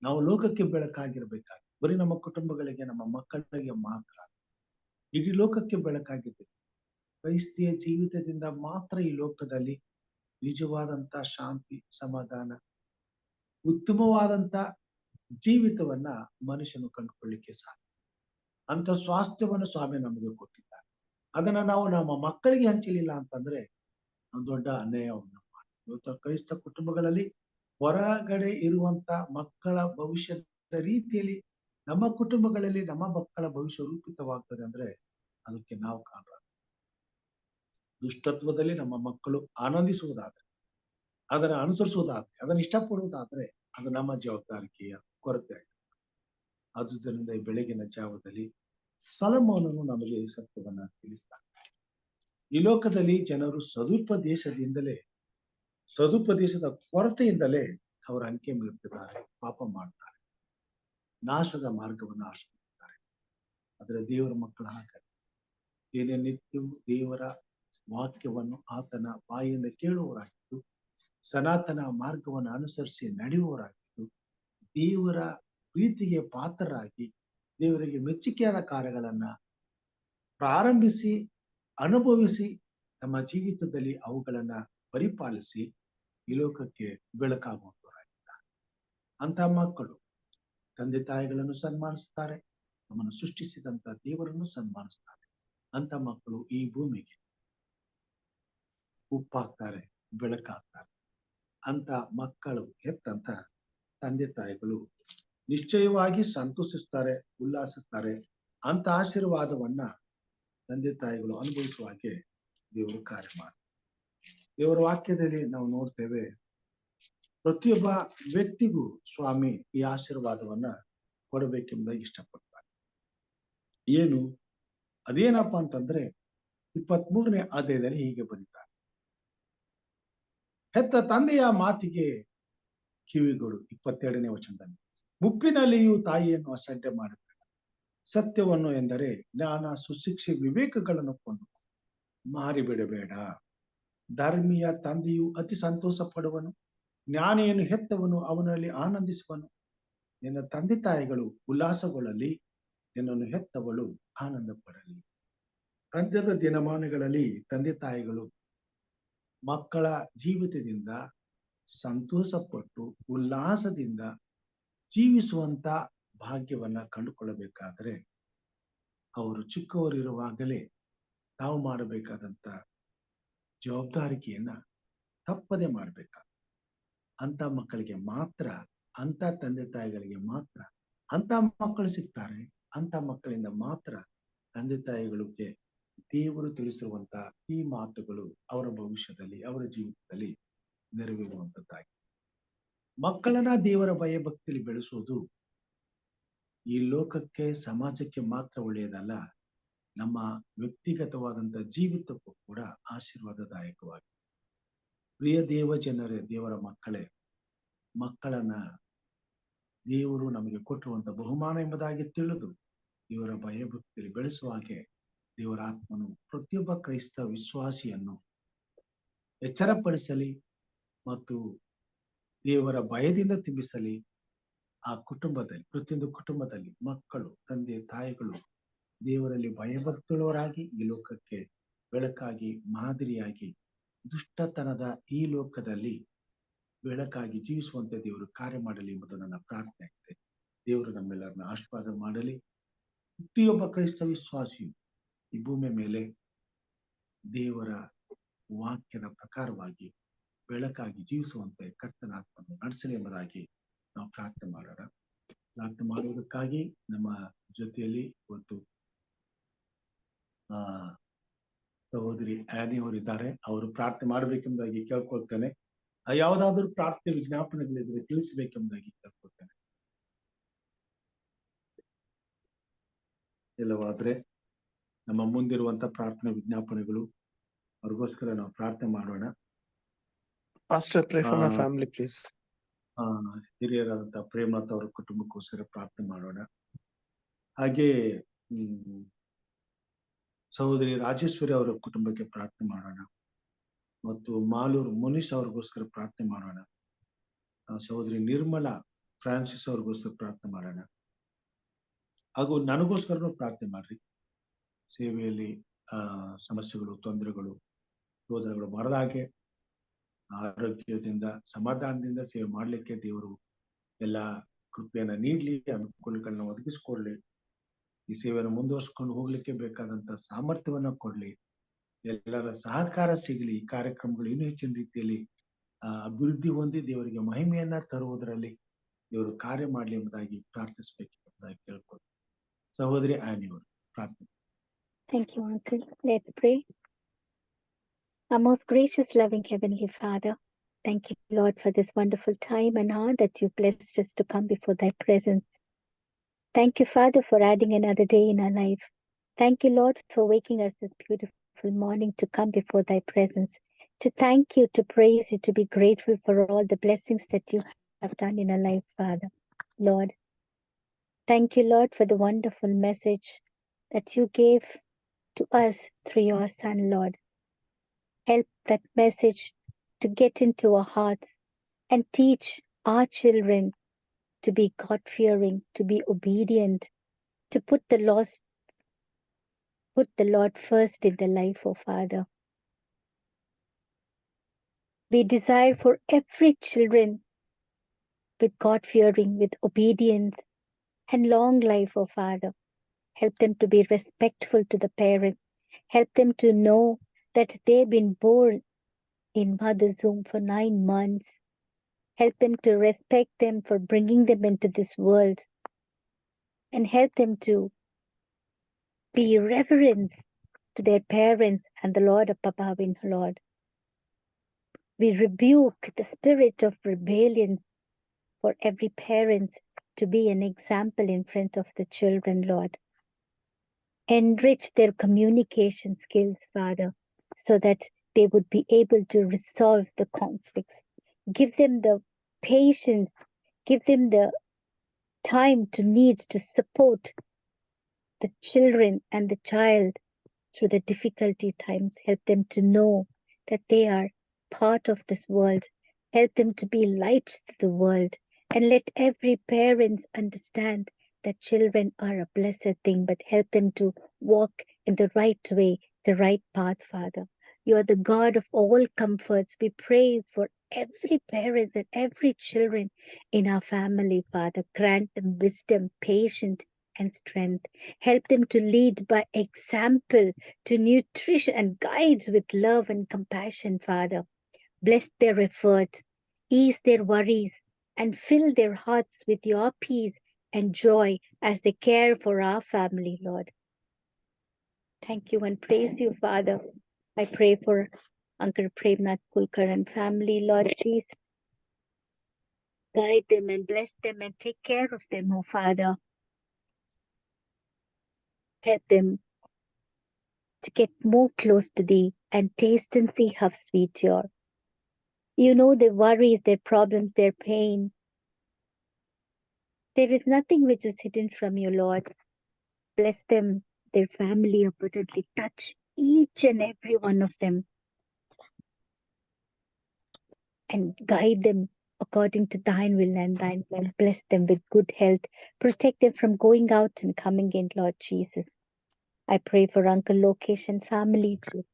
ನಾವು ಲೋಕಕ್ಕೆ ಬೆಳಕಾಗಿರ್ಬೇಕಾಗಿ ಬರೀ ನಮ್ಮ ಕುಟುಂಬಗಳಿಗೆ, ನಮ್ಮ ಮಕ್ಕಳಿಗೆ ಮಾತ್ರ, ಇಡೀ ಲೋಕಕ್ಕೆ ಬೆಳಕಾಗಿದೆ. ಕ್ರೈಸ್ತಿಯ ಜೀವಿತದಿಂದ ಮಾತ್ರ ಈ ಲೋಕದಲ್ಲಿ ನಿಜವಾದಂತ ಶಾಂತಿ, ಸಮಾಧಾನ, ಉತ್ತಮವಾದಂತ ಜೀವಿತವನ್ನ ಮನುಷ್ಯನು ಕಂಡುಕೊಳ್ಳಿಕ್ಕೆ ಸಾಧ್ಯ. ಅಂತ ಸ್ವಾಸ್ಥ್ಯವನ್ನು ಸ್ವಾಮಿ ನಮಗೆ ಕೊಟ್ಟಿದ್ದಾರೆ. ಅದನ್ನ ನಾವು ನಮ್ಮ ಮಕ್ಕಳಿಗೆ ಹಂಚಲಿಲ್ಲ ಅಂತಂದ್ರೆ ಒಂದು ದೊಡ್ಡ ಅನ್ಯಾಯವನ್ನು ಮಾಡಿ. ಇವತ್ತು ಕ್ರೈಸ್ತ ಕುಟುಂಬಗಳಲ್ಲಿ ಹೊರಗಡೆ ಇರುವಂತ ಮಕ್ಕಳ ಭವಿಷ್ಯದ ರೀತಿಯಲ್ಲಿ ನಮ್ಮ ಕುಟುಂಬಗಳಲ್ಲಿ ನಮ್ಮ ಮಕ್ಕಳ ಭವಿಷ್ಯ ರೂಪಿತವಾಗ್ತದೆ ಅಂದ್ರೆ ಅದಕ್ಕೆ ನಾವು ಕಾರಣ. ದುಷ್ಟತ್ವದಲ್ಲಿ ನಮ್ಮ ಮಕ್ಕಳು ಆನಂದಿಸುವುದಾದ್ರೆ, ಅದನ್ನು ಅನುಸರಿಸುವುದಾದ್ರೆ, ಅದನ್ನು ಇಷ್ಟಪಡುವುದಾದ್ರೆ ಅದು ನಮ್ಮ ಜವಾಬ್ದಾರಿಕೆಯ ಕೊರತೆ ಆಗಿದೆ. ಆದುದರಿಂದ ಈ ಬೆಳಗಿನ ಜಾವದಲ್ಲಿ ಸೊಲೊಮೋನನು ನಮಗೆ ಈ ಸತ್ಯವನ್ನ ತಿಳಿಸ್ತಾನೆ. ಈ ಲೋಕದಲ್ಲಿ ಜನರು ಸದುಪದೇಶದ ಕೊರತೆಯಿಂದಲೇ ಅವರ ಅಂಕೆ ಮೀರ್ತಿದ್ದಾರೆ, ಪಾಪ ಮಾಡ್ತಾರೆ, ನಾಶದ ಮಾರ್ಗವನ್ನು ಆಶ್ರಯಿಸುತ್ತಾರೆ. ಆದ್ರೆ ದೇವರ ಮಕ್ಕಳು ಹಾಗಾಗಿ ದಿನನಿತ್ಯವೂ ದೇವರ ವಾಕ್ಯವನ್ನು ಆತನ ಬಾಯಿಂದ ಕೇಳುವವರಾಗಿದ್ದು, ಸನಾತನ ಮಾರ್ಗವನ್ನು ಅನುಸರಿಸಿ ನಡೆಯುವವರಾಗಿದ್ದು, ದೇವರ ಪ್ರೀತಿಗೆ ಪಾತ್ರರಾಗಿ ದೇವರಿಗೆ ಮೆಚ್ಚುಗೆಯಾದ ಕಾರ್ಯಗಳನ್ನ ಪ್ರಾರಂಭಿಸಿ ಅನುಭವಿಸಿ ನಮ್ಮ ಜೀವಿತದಲ್ಲಿ ಅವುಗಳನ್ನ ಪರಿಪಾಲಿಸಿ ಈ ಲೋಕಕ್ಕೆ ಬೆಳಕಾಗುವಂತವರಾಗಿದ್ದಾರೆ. ಅಂತ ಮಕ್ಕಳು ತಂದೆ ತಾಯಿಗಳನ್ನು ಸನ್ಮಾನಿಸ್ತಾರೆ, ನಮ್ಮನ್ನು ಸೃಷ್ಟಿಸಿದಂತ ದೇವರನ್ನು ಸನ್ಮಾನಿಸ್ತಾರೆ. ಅಂತ ಮಕ್ಕಳು ಈ ಭೂಮಿಗೆ ಉಪ್ಪಾಗ್ತಾರೆ, ಬೆಳಕಾಗ್ತಾರೆ. ಅಂತ ಮಕ್ಕಳು ಹೆತ್ತಂತ ತಂದೆ ತಾಯಿಗಳು ನಿಶ್ಚಯವಾಗಿ ಸಂತೋಷಿಸ್ತಾರೆ, ಉಲ್ಲಾಸಿಸ್ತಾರೆ. ಅಂತ ಆಶೀರ್ವಾದವನ್ನ ತಂದೆ ತಾಯಿಗಳು ಅನುಭವಿಸುವ ಹಾಗೆ ದೇವರು ಕಾರ್ಯ ಮಾಡ್ತಾರೆ. ದೇವರ ವಾಕ್ಯದಲ್ಲಿ ನಾವು ನೋಡ್ತೇವೆ, ಪ್ರತಿಯೊಬ್ಬ ವ್ಯಕ್ತಿಗೂ ಸ್ವಾಮಿ ಈ ಆಶೀರ್ವಾದವನ್ನ ಕೊಡಬೇಕೆಂಬುದಾಗಿ ಇಷ್ಟಪಡ್ತಾರೆ. ಏನು ಅದೇನಪ್ಪ ಅಂತಂದ್ರೆ 23ನೇ ಅಧ್ಯಾಯದಲ್ಲಿ ಹೀಗೆ ಬರೀತಾರೆ, ಹೆತ್ತ ತಂದೆಯ ಮಾತಿಗೆ ಕಿವಿಗಳು. 22ನೇ ವಚನದಲ್ಲಿ, ಮುಪ್ಪಿನಲ್ಲಿಯೂ ತಾಯಿಯನ್ನು ಅಸಡ್ಡೆ ಮಾಡಬೇಡ, ಸತ್ಯವನ್ನು ಎಂದರೆ ಜ್ಞಾನ, ಸುಶಿಕ್ಷೆ, ವಿವೇಕಗಳನ್ನು ಕೊಂಡು ಮಾರಿಬಿಡಬೇಡ. ಧರ್ಮಿಯ ತಂದೆಯು ಅತಿ ಸಂತೋಷ ಪಡುವನು, ಜ್ಞಾನಿಯನ್ನು ಹೆತ್ತವನು ಅವನಲ್ಲಿ ಆನಂದಿಸುವನು. ನಿನ್ನ ತಂದೆ ತಾಯಿಗಳು ಉಲ್ಲಾಸಗೊಳ್ಳಲಿ, ನಿನ್ನನ್ನು ಹೆತ್ತವಳು ಆನಂದ ಪಡಲಿ. ಅಂತ್ಯದ ದಿನಮಾನಗಳಲ್ಲಿ ತಂದೆ ತಾಯಿಗಳು ಮಕ್ಕಳ ಜೀವಿತದಿಂದ ಸಂತೋಷ ಪಟ್ಟು ಉಲ್ಲಾಸದಿಂದ ಜೀವಿಸುವಂತ ಭಾಗ್ಯವನ್ನ ಕಂಡುಕೊಳ್ಳಬೇಕಾದರೆ ಅವರು ಚಿಕ್ಕವರಿರುವಾಗಲೇ ತಾವು ಮಾಡಬೇಕಾದಂತ ಜವಾಬ್ದಾರಿಕೆಯನ್ನ ತಪ್ಪದೆ ಮಾಡ್ಬೇಕಾಗ ಅಂತ ಮಕ್ಕಳಿಗೆ ಮಾತ್ರ, ಅಂತ ತಂದೆ ತಾಯಿಗಳಿಗೆ ಮಾತ್ರ ಅಂತ ಮಕ್ಕಳು ಸಿಗ್ತಾರೆ. ಅಂತ ಮಕ್ಕಳಿಂದ ಮಾತ್ರ ತಂದೆ ತಾಯಿಗಳಿಗೆ ದೇವರು ತಿಳಿಸಿರುವಂತ ಈ ಮಾತುಗಳು ಅವರ ಭವಿಷ್ಯದಲ್ಲಿ, ಅವರ ಜೀವಿತದಲ್ಲಿ ನೆರವೇರುವಂತದ್ದಾಗಿ. ಮಕ್ಕಳನ್ನ ದೇವರ ಭಯಭಕ್ತಿಯಲ್ಲಿ ಬೆಳೆಸುವುದು ಈ ಲೋಕಕ್ಕೆ, ಸಮಾಜಕ್ಕೆ ಮಾತ್ರ ಒಳ್ಳೆಯದಲ್ಲ, ನಮ್ಮ ವ್ಯಕ್ತಿಗತವಾದಂತ ಜೀವಿತಕ್ಕೂ ಕೂಡ ಆಶೀರ್ವಾದದಾಯಕವಾಗಿ. ಪ್ರಿಯ ದೇವಜನರೇ, ದೇವರ ಮಕ್ಕಳೇ, ಮಕ್ಕಳನ್ನ ದೇವರು ನಮಗೆ ಕೊಟ್ಟಿರುವಂತ ಬಹುಮಾನ ಎಂಬುದಾಗಿ ತಿಳಿದು ದೇವರ ಭಯಭಕ್ತಿಯಲ್ಲಿ ಬೆಳೆಸುವ ಹಾಗೆ ದೇವರ ಆತ್ಮನು ಪ್ರತಿಯೊಬ್ಬ ಕ್ರೈಸ್ತ ವಿಶ್ವಾಸಿಯನ್ನು ಎಚ್ಚರಪಡಿಸಲಿ ಮತ್ತು ದೇವರ ಭಯದಿಂದ ತುಂಬಿಸಲಿ. ಆ ಕುಟುಂಬದಲ್ಲಿ, ಪ್ರತಿಯೊಂದು ಕುಟುಂಬದಲ್ಲಿ ಮಕ್ಕಳು, ತಂದೆ ತಾಯಿಗಳು ದೇವರಲ್ಲಿ ಭಯಭಕ್ತಿಯುಳ್ಳವರಾಗಿ ಈ ಲೋಕಕ್ಕೆ ಬೆಳಕಾಗಿ, ಮಾದರಿಯಾಗಿ, ದುಷ್ಟತನದ ಈ ಲೋಕದಲ್ಲಿ ಬೆಳಕಾಗಿ ಜೀವಿಸುವಂತೆ ದೇವರು ಕಾರ್ಯ ಮಾಡಲಿ ಎಂಬುದು ನನ್ನ ಪ್ರಾರ್ಥನೆ ಆಗಿದೆ. ದೇವರು ನಮ್ಮೆಲ್ಲರನ್ನ ಆಶೀರ್ವಾದ ಮಾಡಲಿ. ಪ್ರತಿಯೊಬ್ಬ ಕ್ರೈಸ್ತ ವಿಶ್ವಾಸಿಯು ಈ ಭೂಮಿ ಮೇಲೆ ದೇವರ ವಾಕ್ಯದ ಪ್ರಕಾರವಾಗಿ ಬೆಳಕಾಗಿ ಜೀವಿಸುವಂತೆ ಕರ್ತನ ಆತ್ಮವನ್ನು ನಡೆಸಲಿ ಎಂಬುದಾಗಿ ನಾವು ಪ್ರಾರ್ಥನೆ ಮಾಡೋಣ. ಪ್ರಾರ್ಥನೆ ಮಾಡುವುದಕ್ಕಾಗಿ ನಮ್ಮ ಜೊತೆಯಲ್ಲಿ ಇವತ್ತು ಸಹೋದರಿ ಆನಿ ಅವರಿದ್ದಾರೆ. ಅವರು ಪ್ರಾರ್ಥನೆ ಮಾಡಬೇಕೆಂಬುದಾಗಿ ಕೇಳ್ಕೊಳ್ತೇನೆ. ಯಾವುದಾದ್ರೂ ಪ್ರಾರ್ಥನೆ ವಿಜ್ಞಾಪನೆಗಳಿದ್ರೆ ತಿಳಿಸಬೇಕೆಂಬುದಾಗಿ ಕೇಳ್ಕೊಳ್ತೇನೆ. ಇಲ್ಲವಾದ್ರೆ ನಮ್ಮ ಮುಂದಿರುವಂತ ಪ್ರಾರ್ಥನೆ ವಿಜ್ಞಾಪನೆಗಳು ಅವ್ರಿಗೋಸ್ಕರ ನಾವು ಪ್ರಾರ್ಥನೆ ಮಾಡೋಣ. Pastor, pray for my family, please. ಹಿರಿಯರಾದಂತಹ Premalatha ಅವರ ಕುಟುಂಬಕ್ಕೋಸ್ಕರ ಪ್ರಾರ್ಥನೆ ಮಾಡೋಣ. ಹಾಗೆ ಸಹೋದರಿ ರಾಜೇಶ್ವರಿ ಅವರ ಕುಟುಂಬಕ್ಕೆ ಪ್ರಾರ್ಥನೆ ಮಾಡೋಣ ಮತ್ತು ಮಾಲೂರು ಮುನೀಶ್ ಅವ್ರಿಗೋಸ್ಕರ ಪ್ರಾರ್ಥನೆ ಮಾಡೋಣ. ಸಹೋದರಿ ನಿರ್ಮಲಾ ಫ್ರಾನ್ಸಿಸ್ ಅವ್ರಿಗೋಸ್ಕರ ಪ್ರಾರ್ಥನೆ ಮಾಡೋಣ. ಹಾಗೂ ನನಗೋಸ್ಕರನೂ ಪ್ರಾರ್ಥನೆ ಮಾಡ್ರಿ. ಸೇವೆಯಲ್ಲಿ ಸಮಸ್ಯೆಗಳು, ತೊಂದರೆಗಳು, ಶೋಧನೆಗಳು ಬರದ ಹಾಗೆ ಆರೋಗ್ಯದಿಂದ, ಸಮಾಧಾನದಿಂದ ಸೇವೆ ಮಾಡ್ಲಿಕ್ಕೆ ದೇವರು ಎಲ್ಲ ಕೃಪೆಯನ್ನ ನೀಡ್ಲಿ, ಅನುಕೂಲಗಳನ್ನ ಒದಗಿಸ್ಕೊಡ್ಲಿ. ಈ ಸೇವೆಯನ್ನು ಮುಂದುವರ್ಸ್ಕೊಂಡು ಹೋಗ್ಲಿಕ್ಕೆ ಬೇಕಾದಂತ ಸಾಮರ್ಥ್ಯವನ್ನ ಕೊಡ್ಲಿ. ಎಲ್ಲರ ಸಹಕಾರ ಸಿಗಲಿ. ಈ ಕಾರ್ಯಕ್ರಮಗಳು ಇನ್ನೂ ಹೆಚ್ಚಿನ ರೀತಿಯಲ್ಲಿ ಅಭಿವೃದ್ಧಿ ಹೊಂದಿ ದೇವರಿಗೆ ಮಹಿಮೆಯನ್ನ ತರುವುದರಲ್ಲಿ ದೇವರು ಕಾರ್ಯ ಮಾಡ್ಲಿ ಎಂಬುದಾಗಿ ಪ್ರಾರ್ಥಿಸಬೇಕು ಎಂಬುದಾಗಿ ಕೇಳ್ಕೊಂಡು ಸಹೋದರಿ ಆನಿ ಅವರು ಪ್ರಾರ್ಥನೆ. Thank you, Uncle. Let's pray. Our most gracious, loving Heavenly Father, thank you, Lord, for this wonderful time and hour that you blessed us to come before thy presence. Thank you, Father, for adding another day in our life. Thank you, Lord, for waking us this beautiful morning to come before thy presence, to thank you, to praise you, to be grateful for all the blessings that you have done in our life, Father. Lord, thank you, Lord, for the wonderful message that you gave to us through your Son, Lord. Help that message to get into our hearts and teach our children to be God-fearing, to be obedient, to put the Lord first in their life, oh Father. We desire for every children with God-fearing, with obedience and long life, oh Father. Help them to be respectful to the parents. Help them to know that they've been born in mother's womb for 9 months. Help them to respect them for bringing them into this world. And help them to be reverent to their parents and the Lord up above in Lord. We rebuke the spirit of rebellion for every parent to be an example in front of the children, Lord. Enrich their communication skills, Father, so that they would be able to resolve the conflicts. Give them the patience, give them the time to support the children and the child through the difficulty times. Help them to know that they are part of this world. Help them to be light to the world. And let every parent understand that children are a blessed thing, but help them to walk in the right way, the right path, Father. You are the God of all comforts. We pray for every parent and every children in our family, Father. Grant them wisdom, patience, and strength. Help them to lead by example, to nutrition and guides with love and compassion, Father. Bless their efforts, ease their worries, and fill their hearts with your peace and joy as they care for our family, Lord. Thank you and praise you, Father. I pray for Uncle Premnath Kulkar and family, Lord Jesus. Guide them and bless them and take care of them, oh Father. Help them to get more close to thee and taste and see how sweet you are. You know their worries, their problems, their pain. There is nothing which is hidden from you, Lord. Bless them, their family abundantly. Touch each and every one of them and guide them according to thine will and thine plan. Bless them with good health. Protect them from going out and coming in, Lord Jesus. I pray for Uncle Lokesh and family too.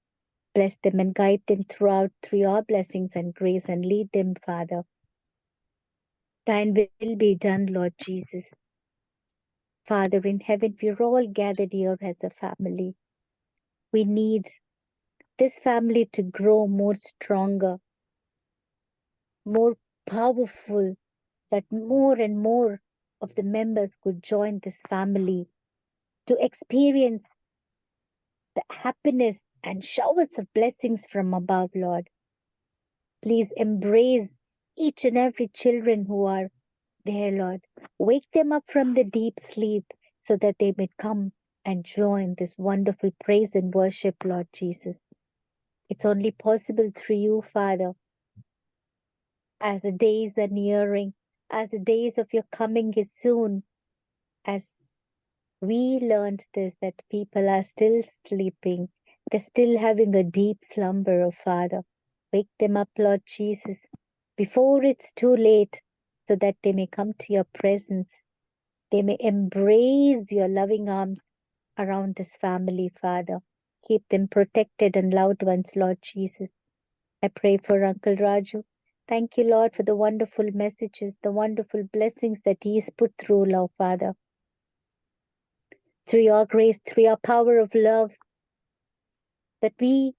Bless them and guide them throughout through your blessings and grace and lead them, Father. Thine will be done, Lord Jesus. Father in heaven, we're all gathered here as a family. We need this family to grow more stronger, more powerful, that more and more of the members could join this family to experience the happiness and showers of blessings from above, Lord. Please embrace each and every children who are there, Lord. Wake them up from the deep sleep so that they may come and join this wonderful praise and worship, Lord Jesus. It's only possible through you, Father. As the days are nearing, as the days of your coming is soon, as we learned this, that people are still sleeping, they're still having a deep slumber, oh Father. Wake them up, Lord Jesus, before it's too late, so that they may come to your presence. They may embrace your loving arms around this family, Father. Keep them protected and loved ones, Lord Jesus. I pray for Uncle Raju. Thank you, Lord, for the wonderful messages, the wonderful blessings that he has put through, Lord Father. Through your grace, through your power of love, that he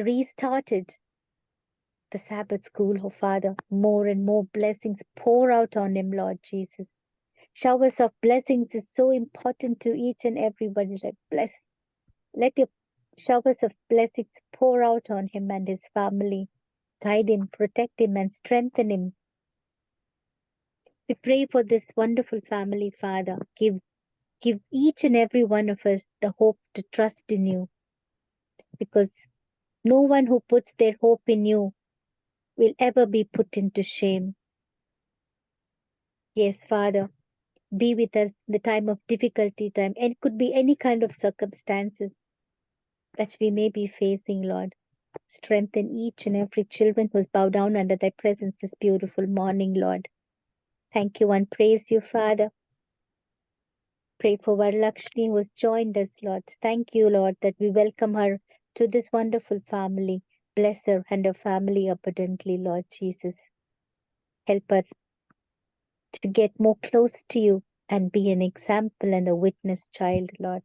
restarted the Sabbath school, oh Father. More and more blessings pour out on him, Lord Jesus. Showers of blessings is so important to each and everybody. Let your showers of blessings pour out on him and his family. Guide him, protect him, and strengthen him. We pray for this wonderful family, Father. Give each and every one of us the hope to trust in you. Because no one who puts their hope in you will ever be put into shame. Yes, Father, be with us in the time of difficulty time, and it could be any kind of circumstances that we may be facing, Lord. Strengthen each and every children who's bowed down under thy presence this beautiful morning, Lord. Thank you and praise you, Father. Pray for Varalakshmi who has joined us, Lord. Thank you, Lord, that we welcome her to this wonderful family. Bless her and her family abundantly, Lord Jesus. Help us to get more close to you and be an example and a witness child, Lord.